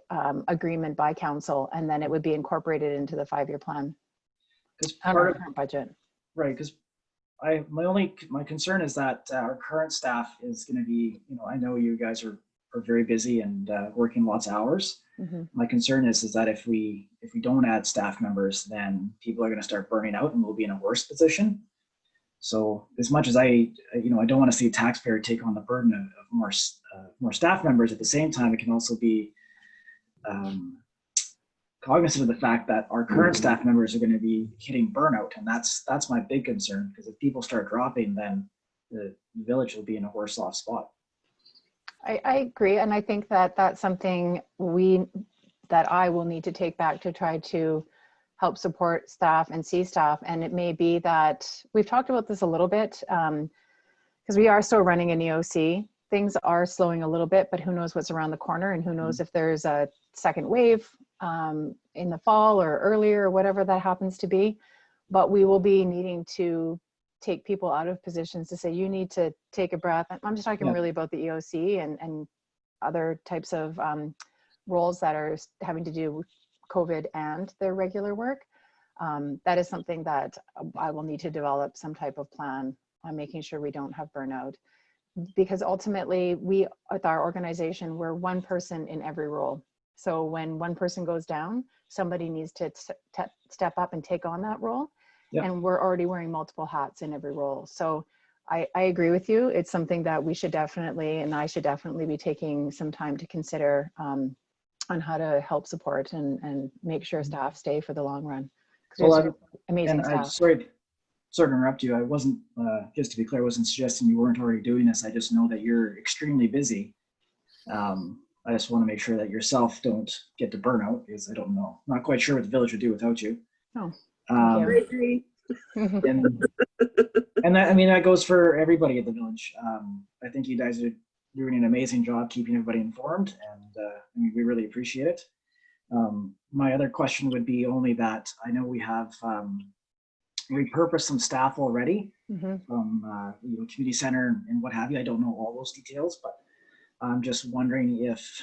agreement by council, and then it would be incorporated into the 5-year plan.
Because
Part
part
of
of
our budget.
right, because my concern is that our current staff is going to be, I know you guys are very busy and working lots of hours.
Mm-hmm.
My concern is that if we don't add staff members, then people are going to start burning out and we'll be in a worse position. So as much as I don't want to see a taxpayer take on the burden of more staff members, at the same time, it can also be cognizant of the fact that our current staff members are going to be hitting burnout, and that's my big concern, because if people start dropping, then the village will be in a worse off spot.
I agree, and I think that that's something that I will need to take back to try to help support staff and see staff. And it may be that we've talked about this a little bit because we are still running an EOC. Things are slowing a little bit, but who knows what's around the corner, and who knows if there's a second wave in the fall or earlier, or whatever that happens to be. But we will be needing to take people out of positions to say, you need to take a breath. I'm just talking really about the EOC and other types of roles that are having to do with COVID and their regular work. That is something that I will need to develop some type of plan on making sure we don't have burnout. Because ultimately, we, with our organization, we're one person in every role. So when one person goes down, somebody needs to step up and take on that role. Yep. And we're already wearing multiple hats in every role. So I agree with you. It's something that we should definitely, and I should definitely be taking some time to consider on how to help support and make sure staff stay for the long run. Well, amazing staff.
I'm sorry to interrupt you. I wasn't, just to be clear, I wasn't suggesting you weren't already doing this. I just know that you're extremely busy. I just want to make sure that yourself don't get to burnout, because I don't know. I'm not quite sure what the village would do without you.
Oh,
I agree.
And that, I mean, that goes for everybody at the village. I think you guys are doing an amazing job keeping everybody informed, and I mean, we really appreciate it. My other question would be only that I know we have repurposed some staff already from community center and what have you. I don't know all those details, but I'm just wondering if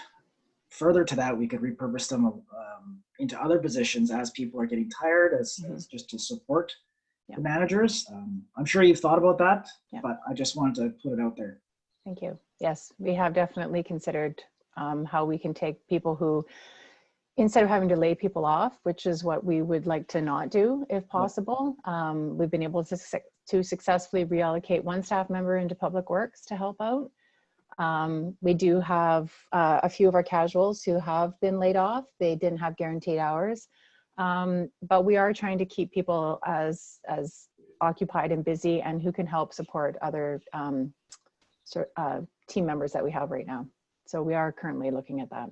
further to that we could repurpose them into other positions as people are getting tired, as just to support the managers. I'm sure you've thought about that, but I just wanted to put it out there.
Thank you. Yes, we have definitely considered how we can take people who, instead of having to lay people off, which is what we would like to not do if possible, we've been able to successfully reallocate one staff member into Public Works to help out. We do have a few of our casuals who have been laid off. They didn't have guaranteed hours, but we are trying to keep people as occupied and busy, and who can help support other team members that we have right now. So we are currently looking at that.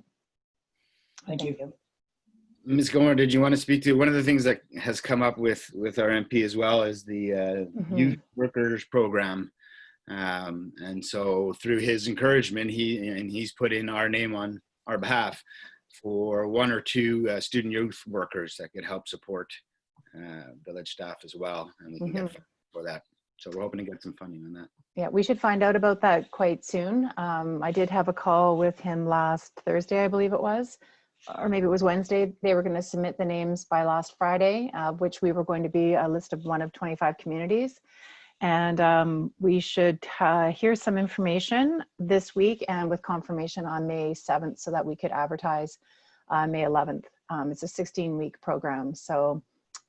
Thank you.
Ms. Gomer, did you want to speak to one of the things that has come up with our MP as well as the youth workers program? And so through his encouragement, he's put in our name on our behalf for 1 or 2 student youth workers that could help support village staff as well, and we can get funding for that. So we're hoping to get some funding on that.
Yeah, we should find out about that quite soon. I did have a call with him last Thursday, I believe it was, or maybe it was Wednesday. They were going to submit the names by last Friday, which we were going to be a list of one of 25 communities. And we should hear some information this week and with confirmation on May 7th so that we could advertise May 11th. It's a 16-week program. So,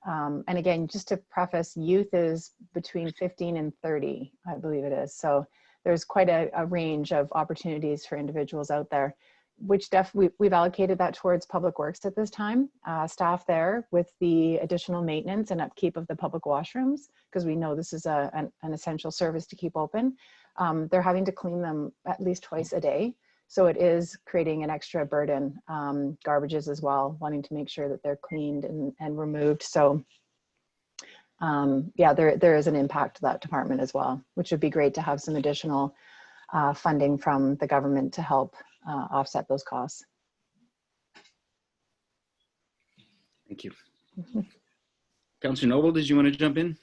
and again, just to preface, youth is between 15 and 30, I believe it is. So there's quite a range of opportunities for individuals out there, which we've allocated that towards public works at this time. Staff there with the additional maintenance and upkeep of the public washrooms, because we know this is an essential service to keep open. They're having to clean them at least twice a day. So it is creating an extra burden. Garbages as well, wanting to make sure that they're cleaned and removed. So yeah, there is an impact to that department as well, which would be great to have some additional funding from the government to help offset those costs.
Thank you. Councillor Noble, did you want to jump in?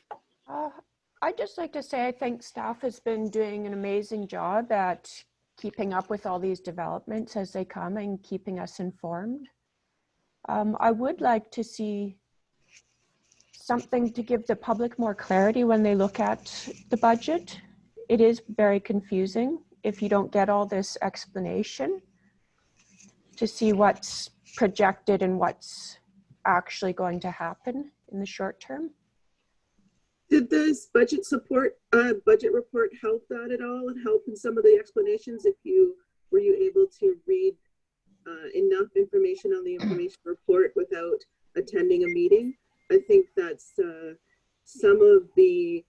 I'd just like to say I think staff has been doing an amazing job at keeping up with all these developments as they come and keeping us informed. I would like to see something to give the public more clarity when they look at the budget. It is very confusing if you don't get all this explanation to see what's projected and what's actually going to happen in the short term.
Did this budget report help that at all and help in some of the explanations? Were you able to read enough information on the information report without attending a meeting? I think that's some of the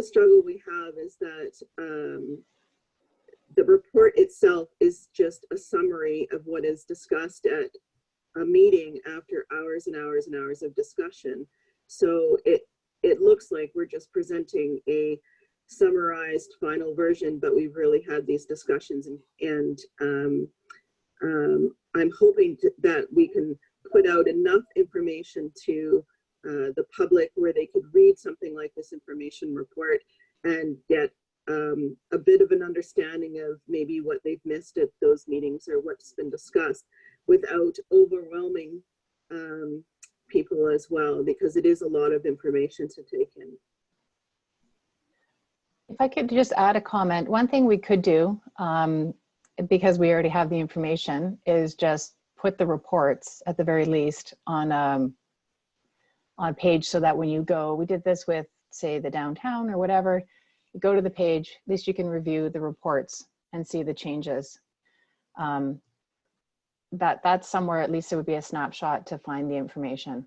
struggle we have is that the report itself is just a summary of what is discussed at a meeting after hours and hours and hours of discussion. So it looks like we're just presenting a summarized final version, but we've really had these discussions, and I'm hoping that we can put out enough information to the public where they could read something like this information report and get a bit of an understanding of maybe what they've missed at those meetings or what's been discussed without overwhelming people as well, because it is a lot of information to take in.
If I could just add a comment, one thing we could do, because we already have the information, is just put the reports at the very least on page, so that when you go, we did this with, say, the downtown or whatever, you go to the page, at least you can review the reports and see the changes. That's somewhere, at least it would be a snapshot to find the information,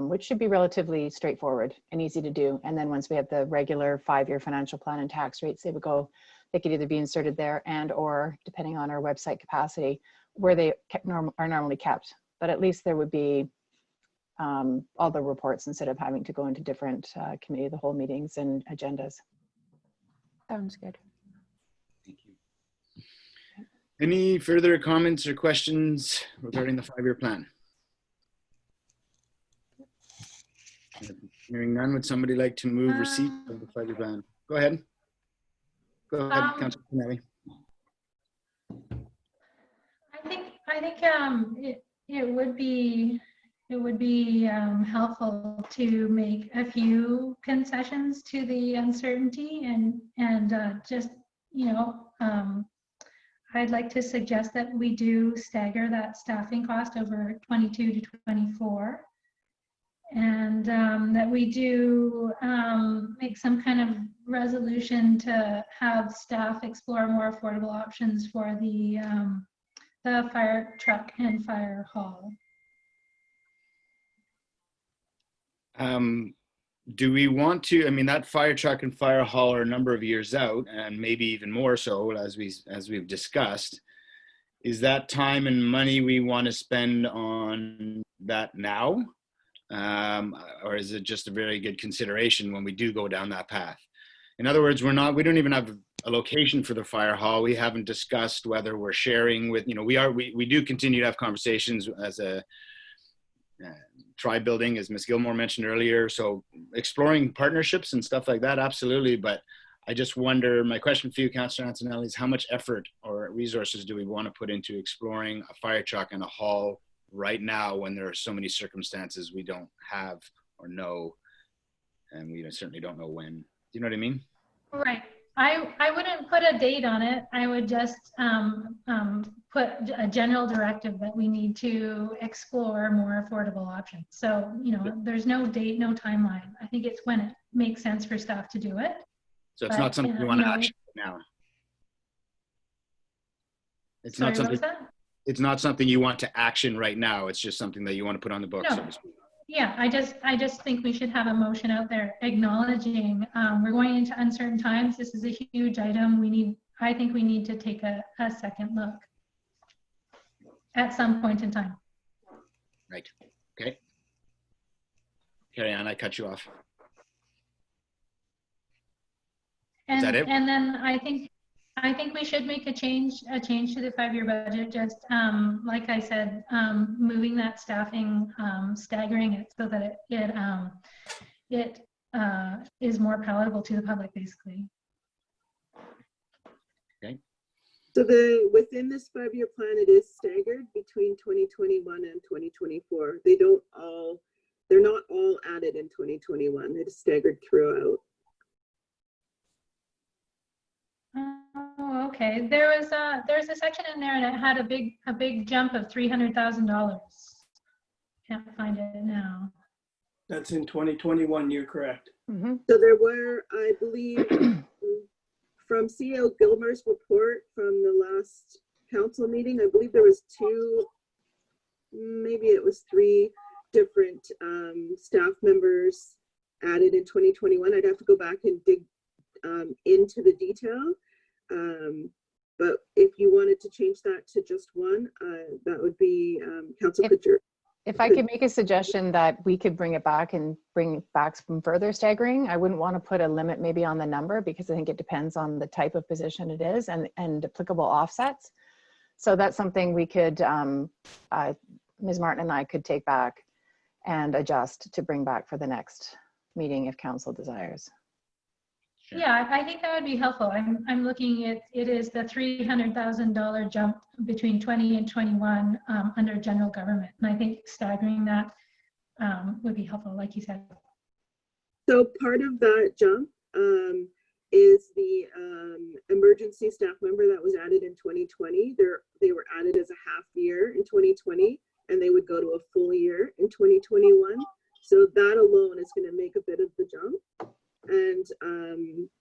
which should be relatively straightforward and easy to do. And then once we have the regular 5-year financial plan and tax rates, they could either be inserted there and or depending on our website capacity where they are normally kept. But at least there would be all the reports instead of having to go into different committee of the whole meetings and agendas.
Sounds good.
Thank you. Any further comments or questions regarding the 5-year plan? Hearing none, would somebody like to move receipt of the 5-year plan? Go ahead. Go ahead, Councilor Kennelly.
I think it would be helpful to make a few concessions to the uncertainty and just, I'd like to suggest that we do stagger that staffing cost over 22 to 24. And that we do make some kind of resolution to have staff explore more affordable options for the fire truck and fire hall.
Do we want to, I mean, that fire truck and fire hall are a number of years out, and maybe even more so as we've discussed. Is that time and money we want to spend on that now? Or is it just a very good consideration when we do go down that path? In other words, we don't even have a location for the fire hall. We haven't discussed whether we're sharing with, we do continue to have conversations as a tribe building, as Ms. Gilmore mentioned earlier. So exploring partnerships and stuff like that, absolutely. But I just wonder, my question for you, Councillor Antonelli, is how much effort or resources do we want to put into exploring a fire truck and a hall right now when there are so many circumstances we don't have or know, and we certainly don't know when. Do you know what I mean?
Right. I wouldn't put a date on it. I would just put a general directive that we need to explore more affordable options. So, there's no date, no timeline. I think it's when it makes sense for staff to do it.
So it's not something you want to action now. It's
Sorry,
not something.
what was that?
It's not something you want to action right now. It's just something that you want to put on the books.
No.
So to speak.
Yeah, I just think we should have a motion out there acknowledging we're going into uncertain times. This is a huge item. I think we need to take a second look at some point in time.
Right. Okay. Carry on. I cut you off.
And,
that it?
And then I think we should make a change to the 5-year budget. Just like I said, moving that staffing, staggering it so that it is more palatable to the public, basically.
Okay.
So within this 5-year plan, it is staggered between 2021 and 2024. They're not all added in 2021. It is staggered throughout.
Oh, okay. There's a section in there and it had a big jump of $300,000. Can't find it now.
That's in 2021, you're correct.
Mm-hmm.
So there were, I believe, from CEO Gilmer's report from the last council meeting, I believe there was 2, maybe it was 3 different staff members added in 2021. I'd have to go back and dig into the detail. But if you wanted to change that to just 1, that would be Council Kutcher.
If I could make a suggestion that we could bring it back and bring back some further staggering, I wouldn't want to put a limit maybe on the number because I think it depends on the type of position it is and applicable offsets. So that's something we could, Ms. Martin and I could take back and adjust to bring back for the next meeting if council desires.
Sure.
Yeah, I think that would be helpful. I'm looking at it is the $300,000 jump between 20 and 21 under general government, and I think staggering that would be helpful, like you said.
So part of that jump is the emergency staff member that was added in 2020. They were added as a half year in 2020, and they would go to a full year in 2021. So that alone is going to make a bit of the jump. And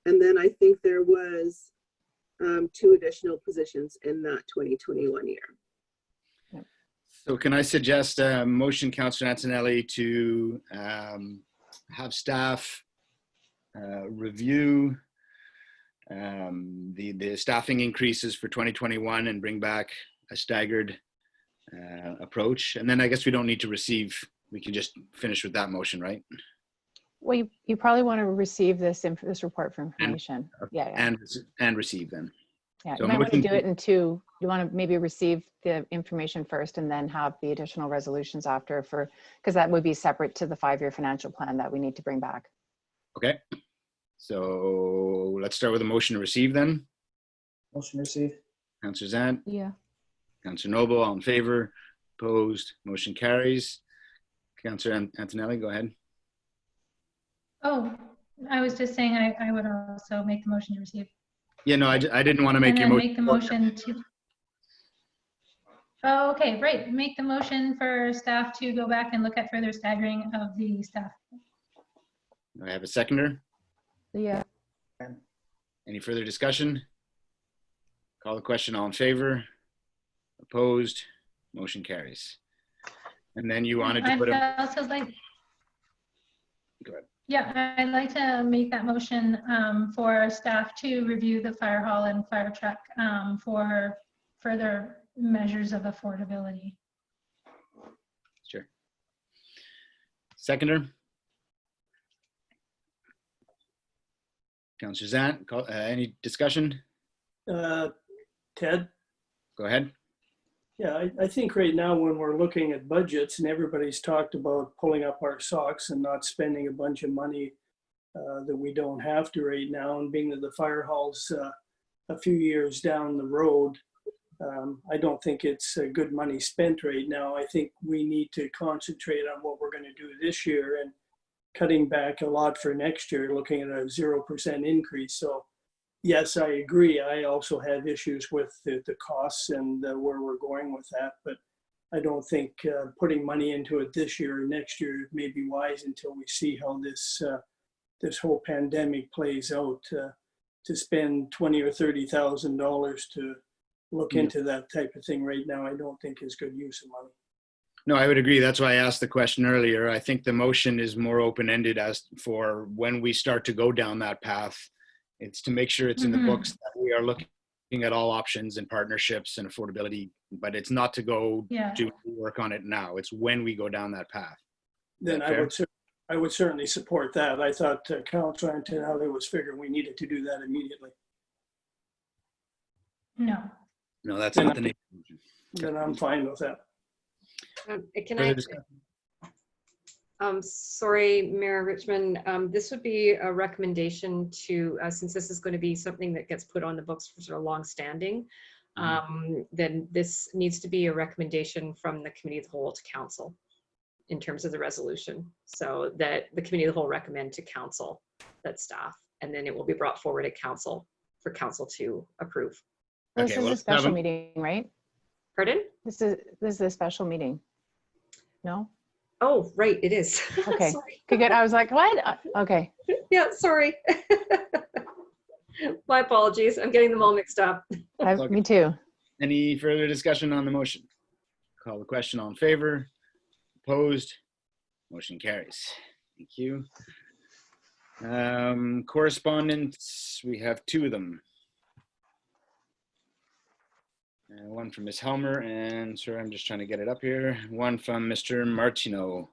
then I think there was 2 additional positions in that 2021 year.
So can I suggest a motion, Councillor Antonelli, to have staff review the staffing increases for 2021 and bring back a staggered approach? And then I guess we don't need to receive, we can just finish with that motion, right?
Well, you probably want to receive this report for information.
And receive them.
Yeah,
So
you might want to
motion
do it in 2. You want to maybe receive the information first and then have the additional resolutions after because that would be separate to the 5-year financial plan that we need to bring back.
Okay. So let's start with a motion to receive then.
Motion received.
Councillor Zant,
Yeah.
Councillor Noble, all in favor, opposed, motion carries. Councillor Antonelli, go ahead.
Oh, I was just saying I would also make the motion to receive.
Yeah, no, I didn't want to make
And
your
then
motion.
make the motion to. Oh, okay, right. Make the motion for staff to go back and look at further staggering of the staff.
Do I have a seconder?
Yeah.
Any further discussion? Call the question, all in favor, opposed, motion carries. And then you wanted to put a,
I'd also like.
Go ahead.
Yeah, I'd like to make that motion for staff to review the fire hall and fire truck for further measures of affordability.
Sure. Seconder? Councillor Zant, any discussion?
Ted,
Go ahead.
Yeah, I think right now when we're looking at budgets and everybody's talked about pulling up our socks and not spending a bunch of money that we don't have to right now, and being that the fire hall's a few years down the road, I don't think it's good money spent right now. I think we need to concentrate on what we're going to do this year and cutting back a lot for next year, looking at a 0% increase. So yes, I agree. I also have issues with the costs and where we're going with that, but I don't think putting money into it this year or next year may be wise until we see how this whole pandemic plays out. To spend $20,000 or $30,000 to look into that type of thing right now, I don't think is good use of money.
No, I would agree. That's why I asked the question earlier. I think the motion is more open-ended as for when we start to go down that path. It's to make sure it's in the books that we are looking at all options and partnerships and affordability, but it's not to go do work on it now. It's when we go down that path.
Then I would certainly support that. I thought Councilor Antonelli was figuring we needed to do that immediately.
No.
No, that's not the name.
Then I'm fine with that.
Sorry, Mayor Richmond, this would be a recommendation to, since this is going to be something that gets put on the books for sort of long-standing, then this needs to be a recommendation from the Committee of the Whole to Council in terms of the resolution, so that the Committee of the Whole recommend to Council that staff, and then it will be brought forward at Council for Council to approve.
This is a special meeting, right?
Pardon?
This is a special meeting. No?
Oh, right, it is.
Okay.
Sorry.
Good. I was like, what? Okay.
Yeah, sorry. My apologies. I'm getting them all mixed up.
Me too.
Any further discussion on the motion? Call the question. All in favor? Opposed? Motion carries. Thank you. Correspondence, we have two of them. One from Ms. Helmer, and sorry, I'm just trying to get it up here. One from Mr. Martino.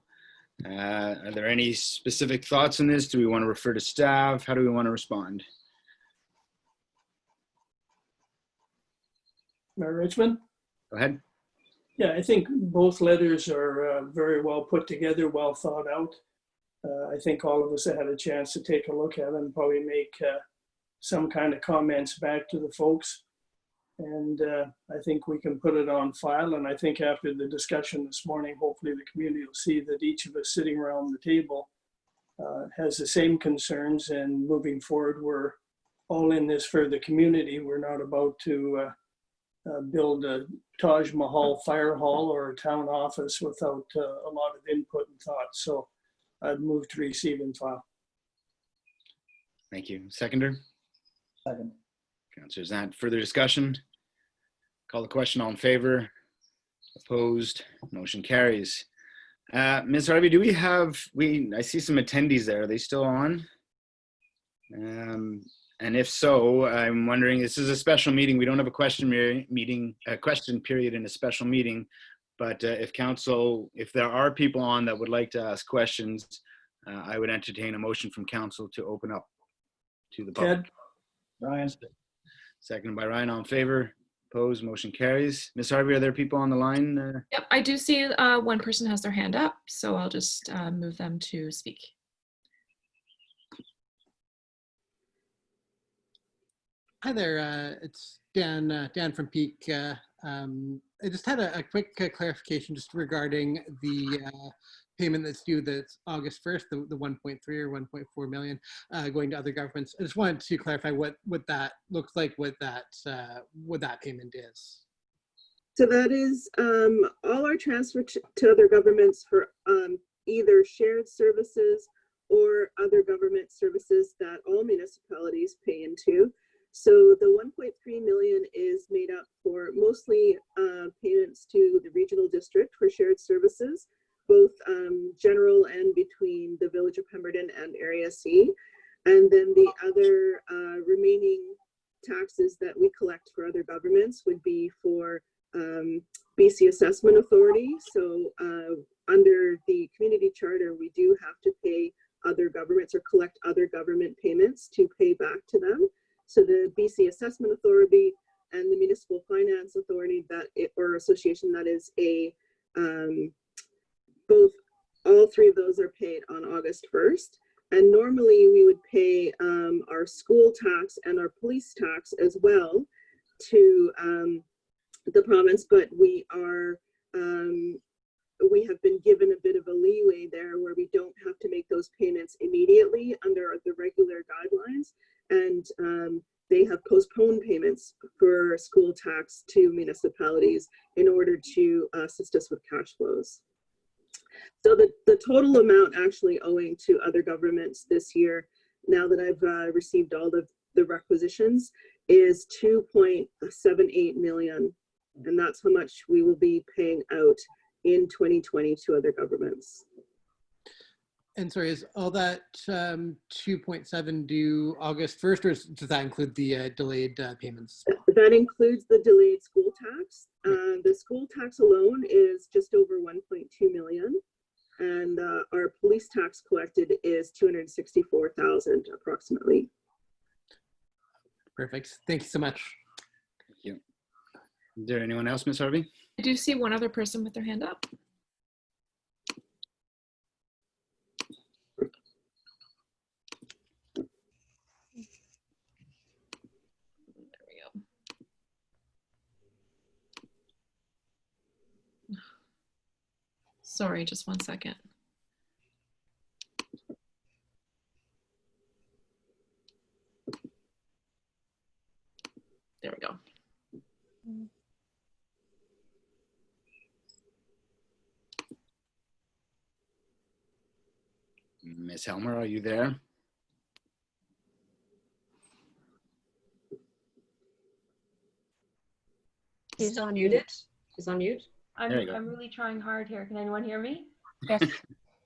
Are there any specific thoughts on this? Do we want to refer to staff? How do we want to respond?
Mayor Richmond?
Go ahead.
Yeah, I think both letters are very well put together, well thought out. I think all of us have had a chance to take a look at them, probably make some kind of comments back to the folks. And I think we can put it on file. And I think after the discussion this morning, hopefully the community will see that each of us sitting around the table has the same concerns, and moving forward, we're all in this for the community. We're not about to build a Taj Mahal fire hall or a town office without a lot of input and thought. So I'd move to receive and file.
Thank you. Seconder?
Second.
Councilor Zant, further discussion? Call the question. All in favor? Opposed? Motion carries. Ms. Harvey, do we have, I see some attendees there. Are they still on? And if so, I'm wondering, this is a special meeting. We don't have a question period in a special meeting, but if there are people on that would like to ask questions, I would entertain a motion from council to open up to the public.
Ted?
Ryan.
Seconded by Ryan. All in favor? Opposed? Motion carries. Ms. Harvey, are there people on the line?
Yep, I do see one person has their hand up, so I'll just move them to speak.
Hi there, it's Dan from Peak. I just had a quick clarification just regarding the payment that's due that's August 1st, the 1.3 or 1.4 million going to other governments. I just wanted to clarify what that looks like, what that payment is.
So that is all our transfer to other governments for either shared services or other government services that all municipalities pay into. So the 1.3 million is made up for mostly payments to the regional district for shared services, both general and between the Village of Pemberton and Area C. And then the other remaining taxes that we collect for other governments would be for BC Assessment Authority. So under the community charter, we do have to pay other governments or collect other government payments to pay back to them. So the BC Assessment Authority and the Municipal Finance Authority or association that is all three of those are paid on August 1st. And normally we would pay our school tax and our police tax as well to the province, but we have been given a bit of a leeway there where we don't have to make those payments immediately under the regular guidelines. And they have postponed payments for school tax to municipalities in order to assist us with cash flows. So the total amount actually owing to other governments this year, now that I've received all of the requisitions, is 2.78 million. And that's how much we will be paying out in 2020 to other governments.
And sorry, is all that 2.7 due August 1st, or does that include the delayed payments?
That includes the delayed school tax. The school tax alone is just over 1.2 million. And our police tax collected is 264,000 approximately.
Perfect. Thank you so much.
Thank you. Is there anyone else, Ms. Harvey?
I do see one other person with their hand up. There we go. Sorry, just one second. There we go.
Ms. Helmer, are you there?
He's on mute. He's on mute.
There you go.
I'm really trying hard here. Can anyone hear me?
Yes.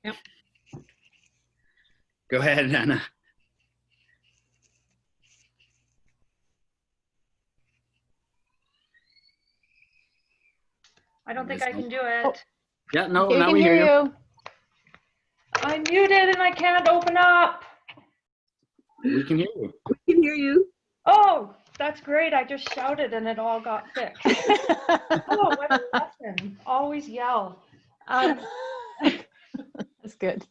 Yep.
Go ahead, Anna.
I don't think I can do
Oh.
it.
Yeah, no,
We
now
can
we
hear you.
I'm muted and I can't open up.
We can hear you.
We can hear you.
Oh, that's great. I just shouted and it all got fixed. Oh, what a lesson. Always yell.
That's good.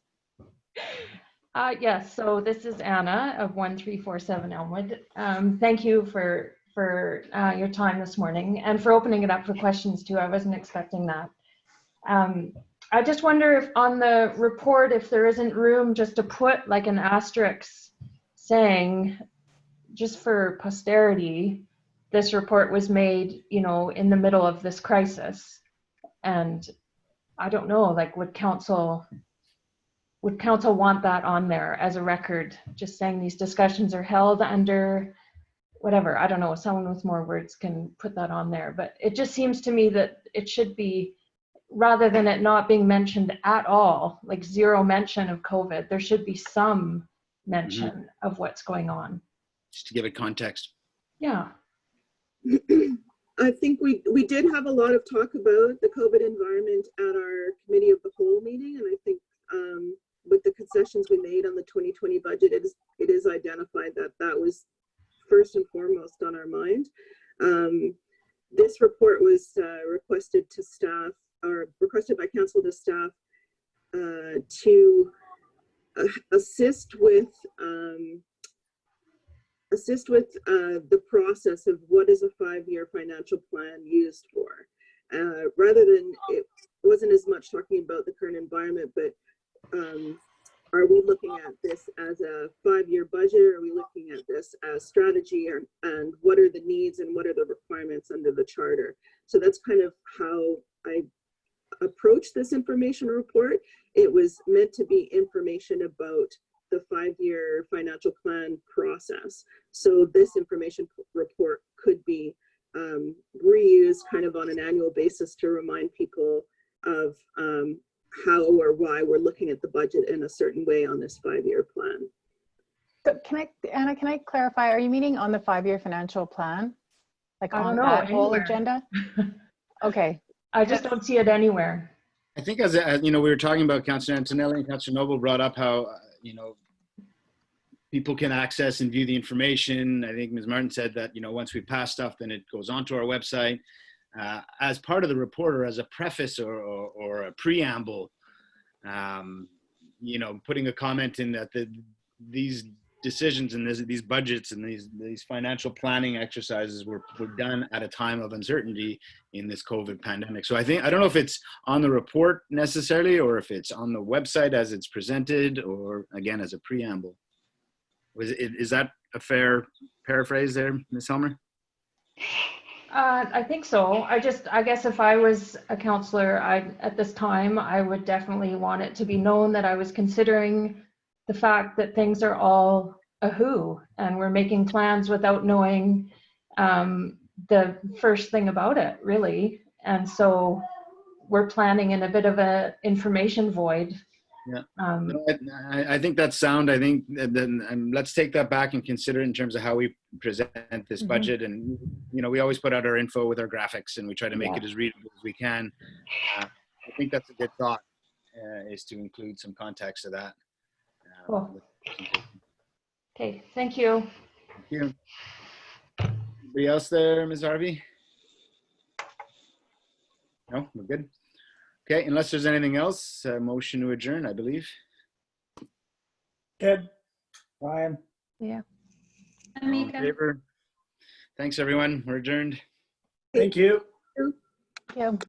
Yes, so this is Anna of 1347 Elmwood. Thank you for your time this morning and for opening it up for questions too. I wasn't expecting that. I just wonder if on the report, if there isn't room just to put like an asterisk saying, just for posterity, this report was made, you know, in the middle of this crisis. And I don't know, like would council want that on there as a record, just saying these discussions are held under whatever, I don't know, someone with more words can put that on there, but it just seems to me that it should be, rather than it not being mentioned at all, like zero mention of COVID, there should be some mention of what's going on.
Just to give it context.
Yeah.
I think we did have a lot of talk about the COVID environment at our committee of the whole meeting, and I think with the concessions we made on the 2020 budget, it is identified that that was first and foremost on our mind. This report was requested to staff, or requested by council to staff, to assist with the process of what is a 5-year financial plan used for. Rather than, it wasn't as much talking about the current environment, but are we looking at this as a 5-year budget? Or are we looking at this as strategy, and what are the needs and what are the requirements under the charter? So that's kind of how I approach this information report. It was meant to be information about the 5-year financial plan process. So this information report could be reused kind of on an annual basis to remind people of how or why we're looking at the budget in a certain way on this 5-year plan.
So Anna, can I clarify, are you meaning on the 5-year financial plan? Like
I
on
don't know,
that whole
anywhere.
agenda? Okay.
I just don't see it anywhere.
I think as you know, we were talking about Councillor Antonelli and Councillor Noble brought up how, you know, people can access and view the information. I think Ms. Martin said that, once we pass stuff, then it goes onto our website. As part of the report, or as a preface or a preamble, putting a comment in that these decisions and these budgets and these financial planning exercises were done at a time of uncertainty in this COVID pandemic. So I don't know if it's on the report necessarily, or if it's on the website as it's presented, or again, as a preamble. Is that a fair paraphrase there, Ms. Helmer?
I think so. I guess if I was a counselor, at this time, I would definitely want it to be known that I was considering the fact that things are all a who, and we're making plans without knowing the first thing about it, really. And so we're planning in a bit of a information void.
Yeah, I think that's sound. I think then let's take that back and consider it in terms of how we present this budget. And we always put out our info with our graphics, and we try to make it as readable as we can. I think that's a good thought, is to include some context to that.
Cool. Okay, thank you.
Thank you. Anybody else there, Ms. Harvey? No, we're good. Okay, unless there's anything else, motion to adjourn, I believe.
Ted?
Ryan?
Yeah.
All in favor? Thanks, everyone. We're adjourned.
Thank you.
Yeah.